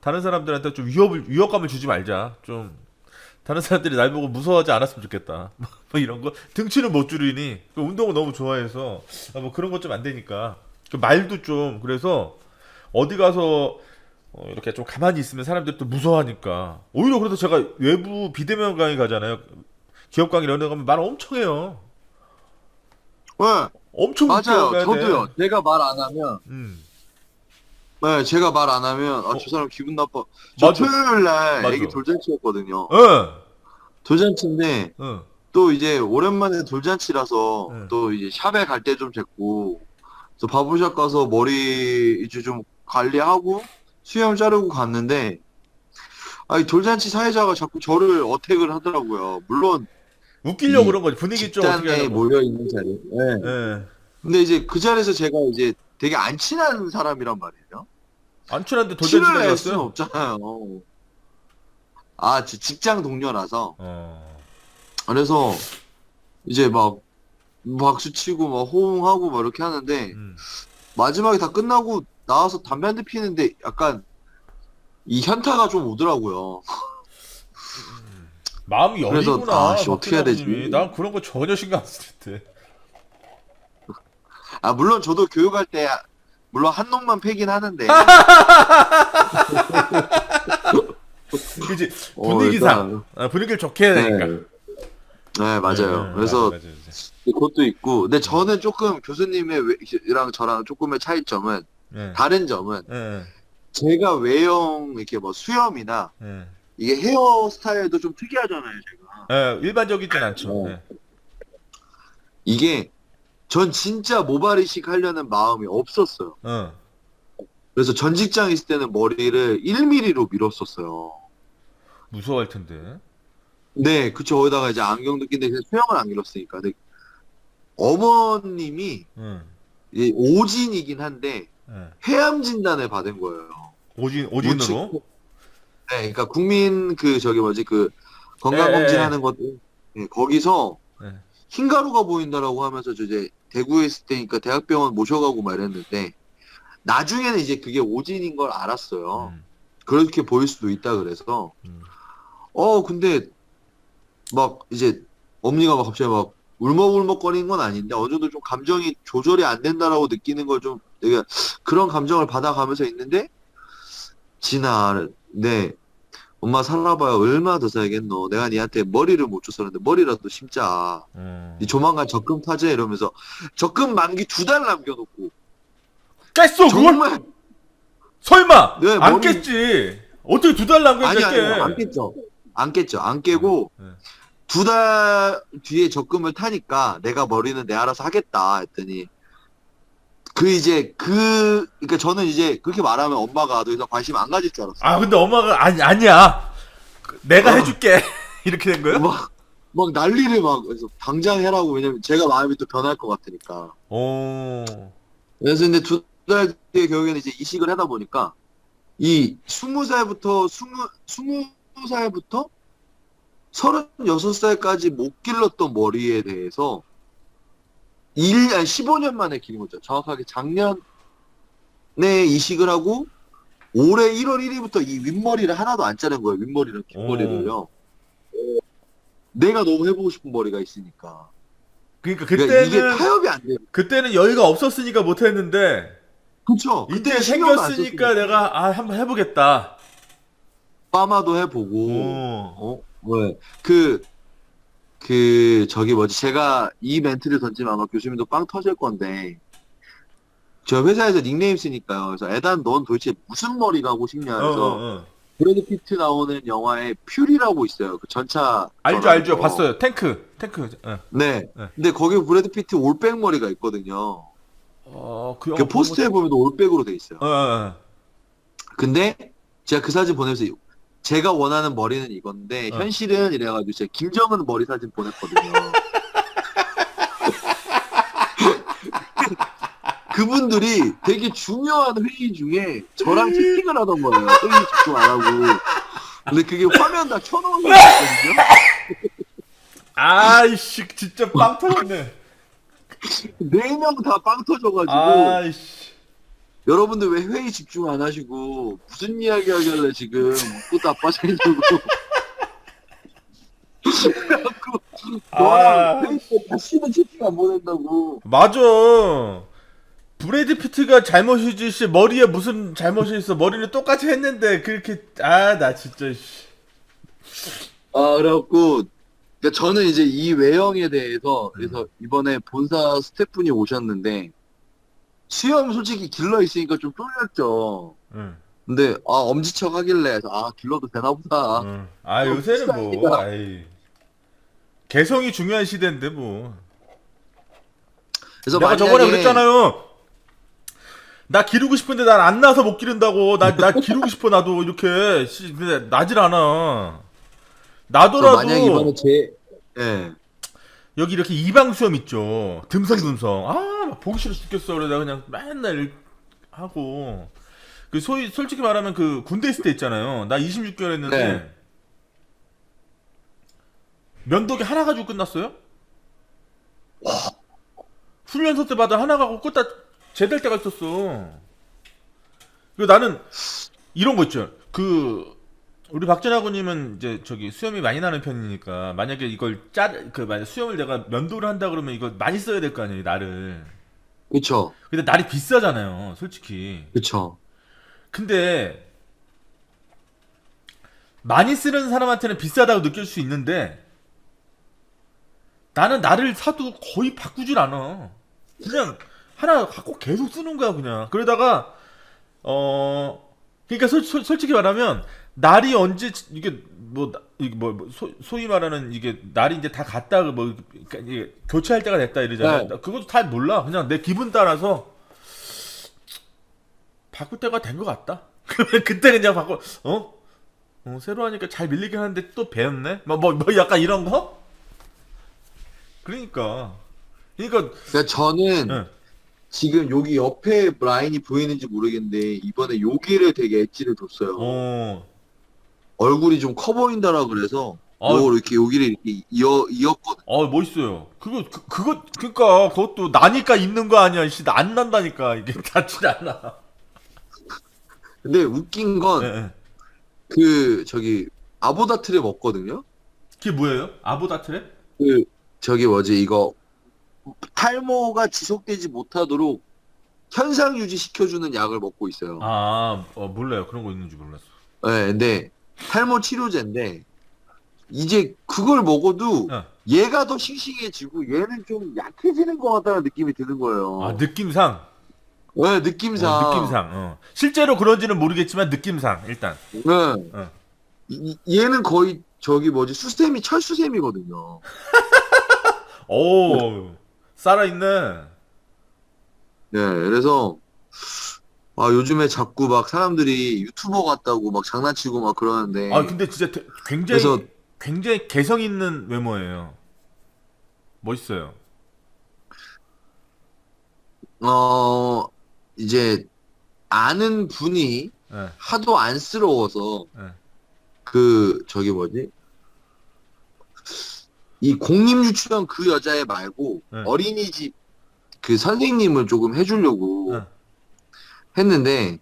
다른 사람들한테 좀 위협감을 주지 말자. 좀 다른 사람들이 날 보고 무서워하지 않았으면 좋겠다. 뭐 이런 거 등치는 못 줄이니 운동을 너무 좋아해서 뭐 그런 것 좀 안 되니까 말도 좀 그래서 어디 가서 이렇게 좀 가만히 있으면 사람들이 또 무서워하니까 오히려 그래서 제가 외부 비대면 강의 가잖아요. 기업 강의 이런 데 가면 말 엄청 해요. 네. 엄청 늦게 맞아요. 가야 돼. 저도요. 내가 말 안 하면 음. 네, 제가 말 안 하면 저 사람 기분 나빠. 저 맞아. 토요일 날 맞아. 애기 돌잔치였거든요. 응. 돌잔치인데 응. 또 이제 오랜만에 돌잔치라서 응. 또 이제 샵에 갈 때 좀 됐고, 그래서 바보샵 가서 머리 이제 좀 관리하고 수염 자르고 갔는데, 아이 돌잔치 사회자가 자꾸 저를 어택을 하더라고요. 물론 웃기려고 이 그런 거지. 분위기 좀 어떻게 집단에 하려고. 모여 있는 자리. 네. 예. 근데 이제 그 자리에서 제가 이제 되게 안 친한 사람이란 말이에요. 안 친한데 티를 돌잔치까지 낼 수는 갔어요? 없잖아요. 아, 직장 동료라서. 어. 그래서 이제 막 박수 치고 막 호응하고 막 이렇게 하는데 음. 마지막에 다 끝나고 나와서 담배 한 대 피는데 약간 이 현타가 좀 오더라고요. 마음이 그래서 여리구나. 씨 어떻게 해야 되지? 박근혜님이. 난 그런 거 전혀 신경 안 쓸 텐데. 아, 물론 저도 교육할 때 물론 한 놈만 패긴 하는데 그지 분위기상 일단 분위기를 좋게 해야 되니까. 네, 네 맞아요. 그래서 맞아, 맞아. 그것도 있고 근데 저는 조금 교수님이랑 저랑 조금의 차이점은 예. 다른 점은 예. 제가 외형 이렇게 뭐 수염이나 예. 이게 헤어스타일도 좀 특이하잖아요, 제가. 예. 일반적이진 않죠. 어. 예. 이게 전 진짜 모발이식 하려는 마음이 없었어요. 어. 그래서 전 직장 있을 때는 머리를 1mm로 밀었었어요. 무서워할 텐데. 네, 그쵸. 거기다가 이제 안경도 낀데 그냥 수영을 안 길었으니까. 근데 어머님이 응. 이제 오진이긴 한데 예. 폐암 진단을 받은 거예요. 오진으로. 네, 그러니까 국민 그 저기 뭐지 그 건강검진하는 것도 네, 거기서 예. 흰가루가 보인다라고 하면서 저 이제 대구에 있을 때니까 대학병원 모셔가고 막 이랬는데 나중에는 이제 그게 오진인 걸 알았어요. 음. 그렇게 보일 수도 있다 그래서 음. 근데 막 이제 엄니가 막 갑자기 막 울먹울먹거리는 건 아닌데 어느 정도 좀 감정이 조절이 안 된다라고 느끼는 걸 좀 내가 그런 감정을 받아가면서 있는데 진아 네 엄마 살아봐야 얼마나 더 살겠노 내가 니한테 머리를 못 줘서 그런데 머리라도 심자 니 조만간 적금 타재 이러면서 적금 만기 2달 남겨놓고 깼어 그걸? 정말 설마 네, 안 머리- 깼지. 어떻게 2달 남겨 아니 깼게? 안 깼죠 안 깼죠 안 깨고 예. 2달 뒤에 적금을 타니까 내가 머리는 내 알아서 하겠다 했더니 그러니까 저는 이제 그렇게 말하면 엄마가 더 이상 관심 안 가질 줄 알았어요. 아 근데 엄마가 아니야. 내가 어. 해줄게. 이렇게 된 거야? 막 난리를 막 그래서 당장 해라고 왜냐면 제가 마음이 또 변할 것 같으니까. 오. 그래서 근데 2달 뒤에 결국에는 이제 이식을 하다 보니까 이 20살부터 36살까지 못 길렀던 머리에 대해서 15년 만에 기른 거죠. 정확하게 작년에 이식을 하고 올해 1월 1일부터 이 윗머리를 하나도 안 자른 거예요. 윗머리랑 뒷머리를요. 내가 너무 해보고 싶은 머리가 있으니까. 그러니까 그러니까 이게 그때는 타협이 안 돼요. 그때는 여유가 없었으니까 못 했는데 그쵸? 이제 그때 신경도 안 생겼으니까 썼으니까. 내가 한번 해보겠다. 파마도 해보고, 오. 왜, 저기 뭐지, 제가 이 멘트를 던지면 아마 교수님도 빵 터질 건데, 저 회사에서 닉네임 쓰니까요. 그래서 에단 넌 도대체 무슨 머리가 하고 싶냐 해서 브래드 피트 나오는 영화에 퓨리라고 있어요. 그 전차. 알죠 봤어요. 탱크. 네. 네. 근데 거기 브래드 피트 올백 머리가 있거든요. 그 그 포스터에 보면 올백으로 돼 있어요. 근데 제가 그 사진 보내면서 제가 원하는 머리는 이건데 현실은 이래가지고 제가 김정은 머리 사진 보냈거든요. 그분들이 되게 중요한 회의 중에 저랑 채팅을 하던 거예요. 회의 집중 안 하고. 근데 그게 화면 다 켜놓은 거거든요. 아이씨 진짜 빵 터졌네. 4명 다 빵 터져가지고 아이씨. 여러분들 왜 회의 집중 안 하시고 무슨 이야기 하길래 지금 또 나빠지려고 그래갖고 너랑 회의 때 다시는 채팅 안 보낸다고. 맞아. 브래드 피트가 잘못이지 씨 머리에 무슨 잘못이 있어. 머리는 똑같이 했는데 그렇게 나 진짜 씨. 그래갖고 그러니까 저는 이제 이 외형에 대해서 그래서 이번에 본사 스태프분이 오셨는데 수염 솔직히 길러 있으니까 좀 쫄렸죠. 응. 근데 엄지척 하길래 길러도 되나 보다. 응. 아 요새는 뭐 아이 개성이 중요한 시대인데 뭐. 그래서 내가 저번에 그랬잖아요. 나 기르고 싶은데 난 안 나서 못 기른다고. 나 기르고 싶어 나도 이렇게. 근데 나질 않아. 나더라도 만약 이번에 예. 여기 이렇게 이방 수염 있죠. 듬성듬성. 막 보기 싫어 죽겠어. 그래 내가 그냥 맨날 하고. 그 솔직히 말하면 그 군대 있을 때 있잖아요. 나 26개월 했는데 네. 면도기 하나 가지고 끝났어요. 훈련소 때마다 하나 가고 끝다 제될 때가 있었어. 그 나는 이런 거 있죠. 그 우리 박전하고님은 이제 저기 수염이 많이 나는 편이니까 만약에 이걸 만약 수염을 내가 면도를 한다 그러면 이거 많이 써야 될 거 아니에요, 날을. 그쵸. 근데 날이 비싸잖아요, 솔직히. 그쵸. 근데 많이 쓰는 사람한테는 비싸다고 느낄 수 있는데 나는 날을 사도 거의 바꾸질 않아. 그냥 하나 갖고 계속 쓰는 거야 그냥. 그러다가 그러니까 솔직히 말하면 날이 언제 이게 소위 말하는 이게 날이 이제 다 갔다 그러니까 이게 교체할 때가 됐다 이러잖아요. 네. 나 그것도 다 몰라. 그냥 내 기분 따라서 바꿀 때가 된 것 같다. 그러면 그때 그냥 새로 하니까 잘 밀리긴 하는데 또 배웠네. 뭐 약간 이런 거? 그러니까 그러니까 저는 응. 지금 여기 옆에 라인이 보이는지 모르겠는데 이번에 여기를 되게 엣지를 줬어요. 얼굴이 좀 커 보인다라 그래서 이렇게 여기를 이렇게 이었거든. 멋있어요. 그러니까 그것도 나니까 있는 거 아니야. 안 난다니까 이게 닿질 않아. 근데 웃긴 예, 건 예. 저기 아보다 트랩 없거든요. 그게 뭐예요? 아보다 트랩? 저기 이거 탈모가 지속되지 못하도록 현상 유지 시켜주는 약을 먹고 있어요. 몰라요. 그런 거 있는지 몰랐어. 네, 근데 탈모 치료제인데 이제 그걸 먹어도 예. 얘가 더 싱싱해지고 얘는 좀 약해지는 것 같다는 느낌이 드는 거예요. 느낌상. 네, 느낌상. 느낌상. 실제로 그런지는 모르겠지만 느낌상 일단. 네. 어. 얘는 거의 수세미 철수세미거든요. 오, 살아있네. 네, 그래서 요즘에 자꾸 막 사람들이 유튜버 같다고 막 장난치고 막 그러는데 근데 진짜 그래서 굉장히 개성 있는 외모예요. 멋있어요. 이제 아는 분이 예, 하도 안쓰러워서 예. 이 공립유치원 그 여자애 말고 네. 어린이집 그 선생님을 조금 해주려고 예. 했는데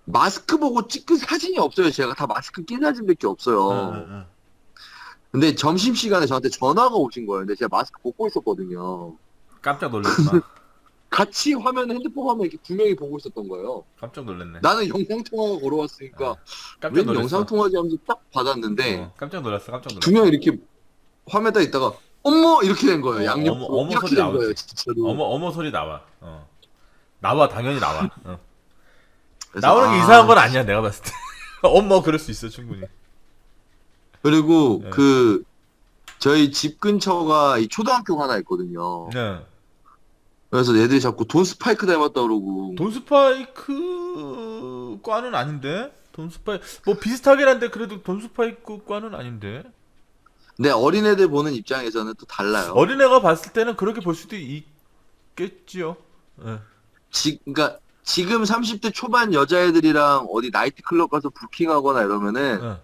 마스크 보고 찍은 사진이 없어요. 제가 다 마스크 낀 사진밖에 없어요. 예. 근데 점심시간에 저한테 전화가 오신 거예요. 근데 제가 마스크 벗고 있었거든요. 깜짝 놀랐구나. 같이 핸드폰 화면 이렇게 두 명이 보고 있었던 거예요. 깜짝 놀랐네. 나는 영상통화가 걸어왔으니까 깜짝 웬 놀랐어. 영상통화지 하면서 딱 받았는데 깜짝 놀랐어. 두 명이 이렇게 화면에다 있다가 어머 이렇게 된 거예요. 양옆으로 어머 이렇게 소리 된 나오지. 거예요. 진짜로. 어머 소리 나와. 나와 당연히 나와. 그래서 나오는 게 이상한 건 아니야 내가 봤을 때. 그럴 수 있어 충분히. 그리고 네. 저희 집 근처가 이 초등학교가 하나 있거든요. 네. 그래서 애들이 자꾸 돈 스파이크 닮았다 그러고. 돈 스파이크 과는 아닌데. 뭐 비슷하긴 한데 그래도 돈 스파이크 과는 아닌데. 근데 어린애들 보는 입장에서는 또 달라요. 어린애가 봤을 때는 그렇게 볼 수도 있겠지요. 네. 그러니까 지금 30대 초반 여자애들이랑 어디 나이트클럽 가서 부킹하거나 이러면은 네.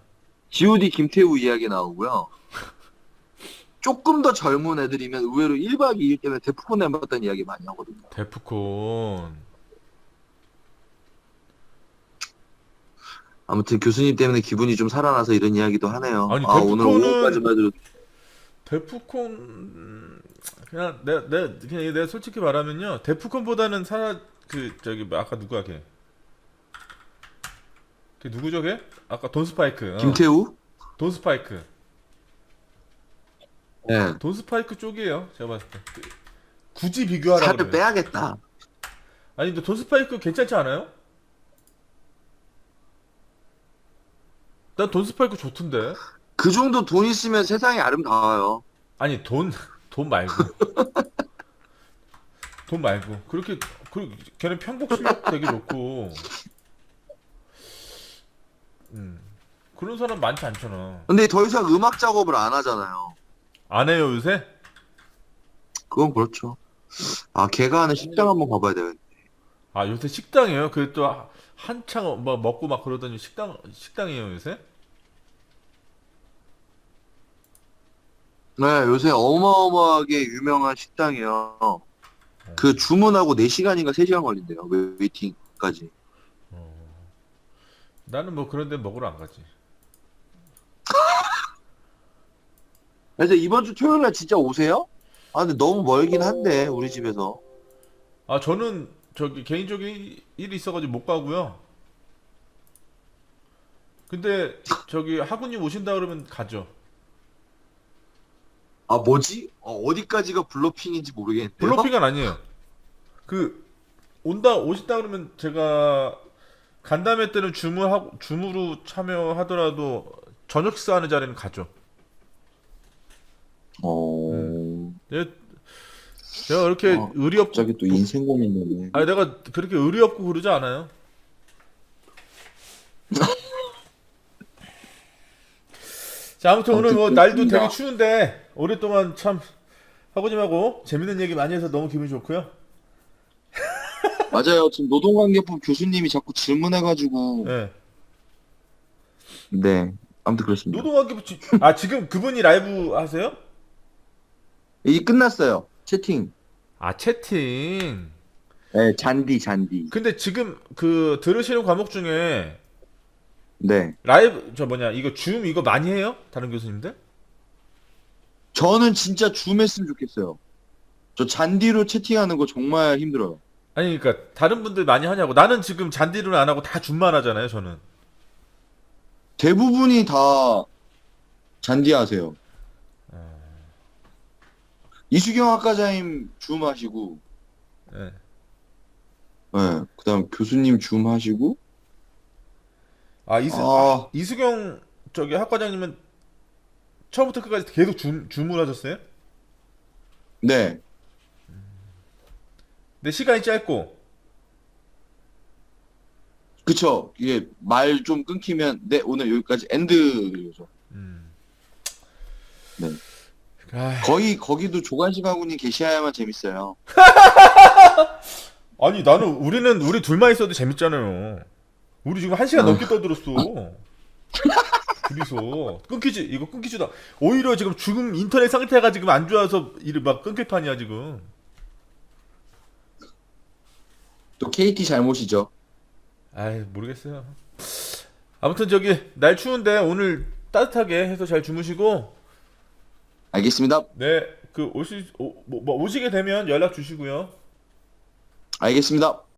G.O.D 김태우 이야기 나오고요. 조금 더 젊은 애들이면 의외로 1박 2일 때문에 데프콘 닮았다는 이야기 많이 하거든요. 데프콘. 아무튼 교수님 때문에 기분이 좀 살아나서 이런 이야기도 하네요. 아니, 오늘 데프콘은- 오후까지만 해도 데프콘 그냥 내가 솔직히 말하면요 데프콘보다는 아까 누구야 걔 누구죠 걔? 아까 돈 스파이크. 김태우? 돈 스파이크. 네. 돈 스파이크 쪽이에요 제가 봤을 때. 굳이 비교하라고 살을 그러면. 빼야겠다. 아니 근데 돈 스파이크 괜찮지 않아요? 난 돈 스파이크 좋던데. 그 정도 돈 있으면 세상이 아름다워요. 아니 돈 말고 돈 말고 그렇게 걔는 편곡 실력 되게 좋고 그런 사람 많지 않잖아. 근데 더 이상 음악 작업을 안 하잖아요. 안 해요 요새? 그건 그렇죠. 아, 걔가 하는 식당 한번 가봐야 되겠네. 아 요새 식당이에요? 그게 또 한창 뭐 먹고 막 그러더니 식당이에요 요새? 네, 요새 어마어마하게 유명한 식당이요. 그 주문하고 4시간인가 3시간 걸린대요. 웨이팅까지. 나는 뭐 그런 데 먹으러 안 가지. 그래서 이번 주 토요일 날 진짜 오세요? 아, 근데 너무 멀긴 한데, 우리 집에서. 아 저는 저기 개인적인 일이 있어가지고 못 가고요. 근데 저기 하구님 오신다 그러면 가죠. 아, 뭐지? 어디까지가 블러핑인지 모르겠는데요? 블로핑은 아니에요. 그 오신다 그러면 제가 간담회 때는 줌으로 참여하더라도 저녁 식사하는 자리는 가죠. 내- 내가 그렇게 의리 없고 갑자기 또 인생 고민이네. 아니 내가 그렇게 의리 없고 그러지 않아요. 자 아무튼 오늘 뭐 날도 되게 추운데 오랫동안 참 하고님하고 재밌는 얘기 많이 해서 너무 기분이 좋고요. 맞아요. 지금 노동관계법 교수님이 자꾸 질문해가지고. 예. 네. 아무튼 그렇습니다. 노동하기 아 지금 그분이 라이브 하세요? 이제 끝났어요. 채팅. 아 채팅. 네, 잔디. 근데 지금 그 들으시는 과목 중에 네. 라이브 저 뭐냐 이거 줌 이거 많이 해요? 다른 교수님들? 저는 진짜 줌 했으면 좋겠어요. 저 잔디로 채팅하는 거 정말 힘들어요. 아니 그러니까 다른 분들 많이 하냐고. 나는 지금 잔디를 안 하고 다 줌만 하잖아요 저는. 대부분이 다 잔디 하세요. 이수경 학과장님 줌 하시고, 예. 네. 그다음 교수님 줌 하시고, 아 아, 이수경 저기 학과장님은 처음부터 끝까지 계속 줌을 하셨어요? 네. 근데 시간이 짧고. 그쵸. 이게 말 좀 끊기면, 네, 오늘 여기까지 엔드죠. 네. 아, 거기도 조관식하고님 계셔야만 재밌어요. 아니 우리 둘만 있어도 재밌잖아요. 우리 지금 1시간 넘게 떠들었어. 둘이서 이거 끊기지도 오히려 지금 인터넷 상태가 지금 안 좋아서 이를 막 끊길 판이야 지금. 또 KT 잘못이죠. 아이 모르겠어요. 아무튼 저기 날 추운데 오늘 따뜻하게 해서 잘 주무시고 알겠습니다. 네 그 오시게 되면 연락 주시고요. 알겠습니다.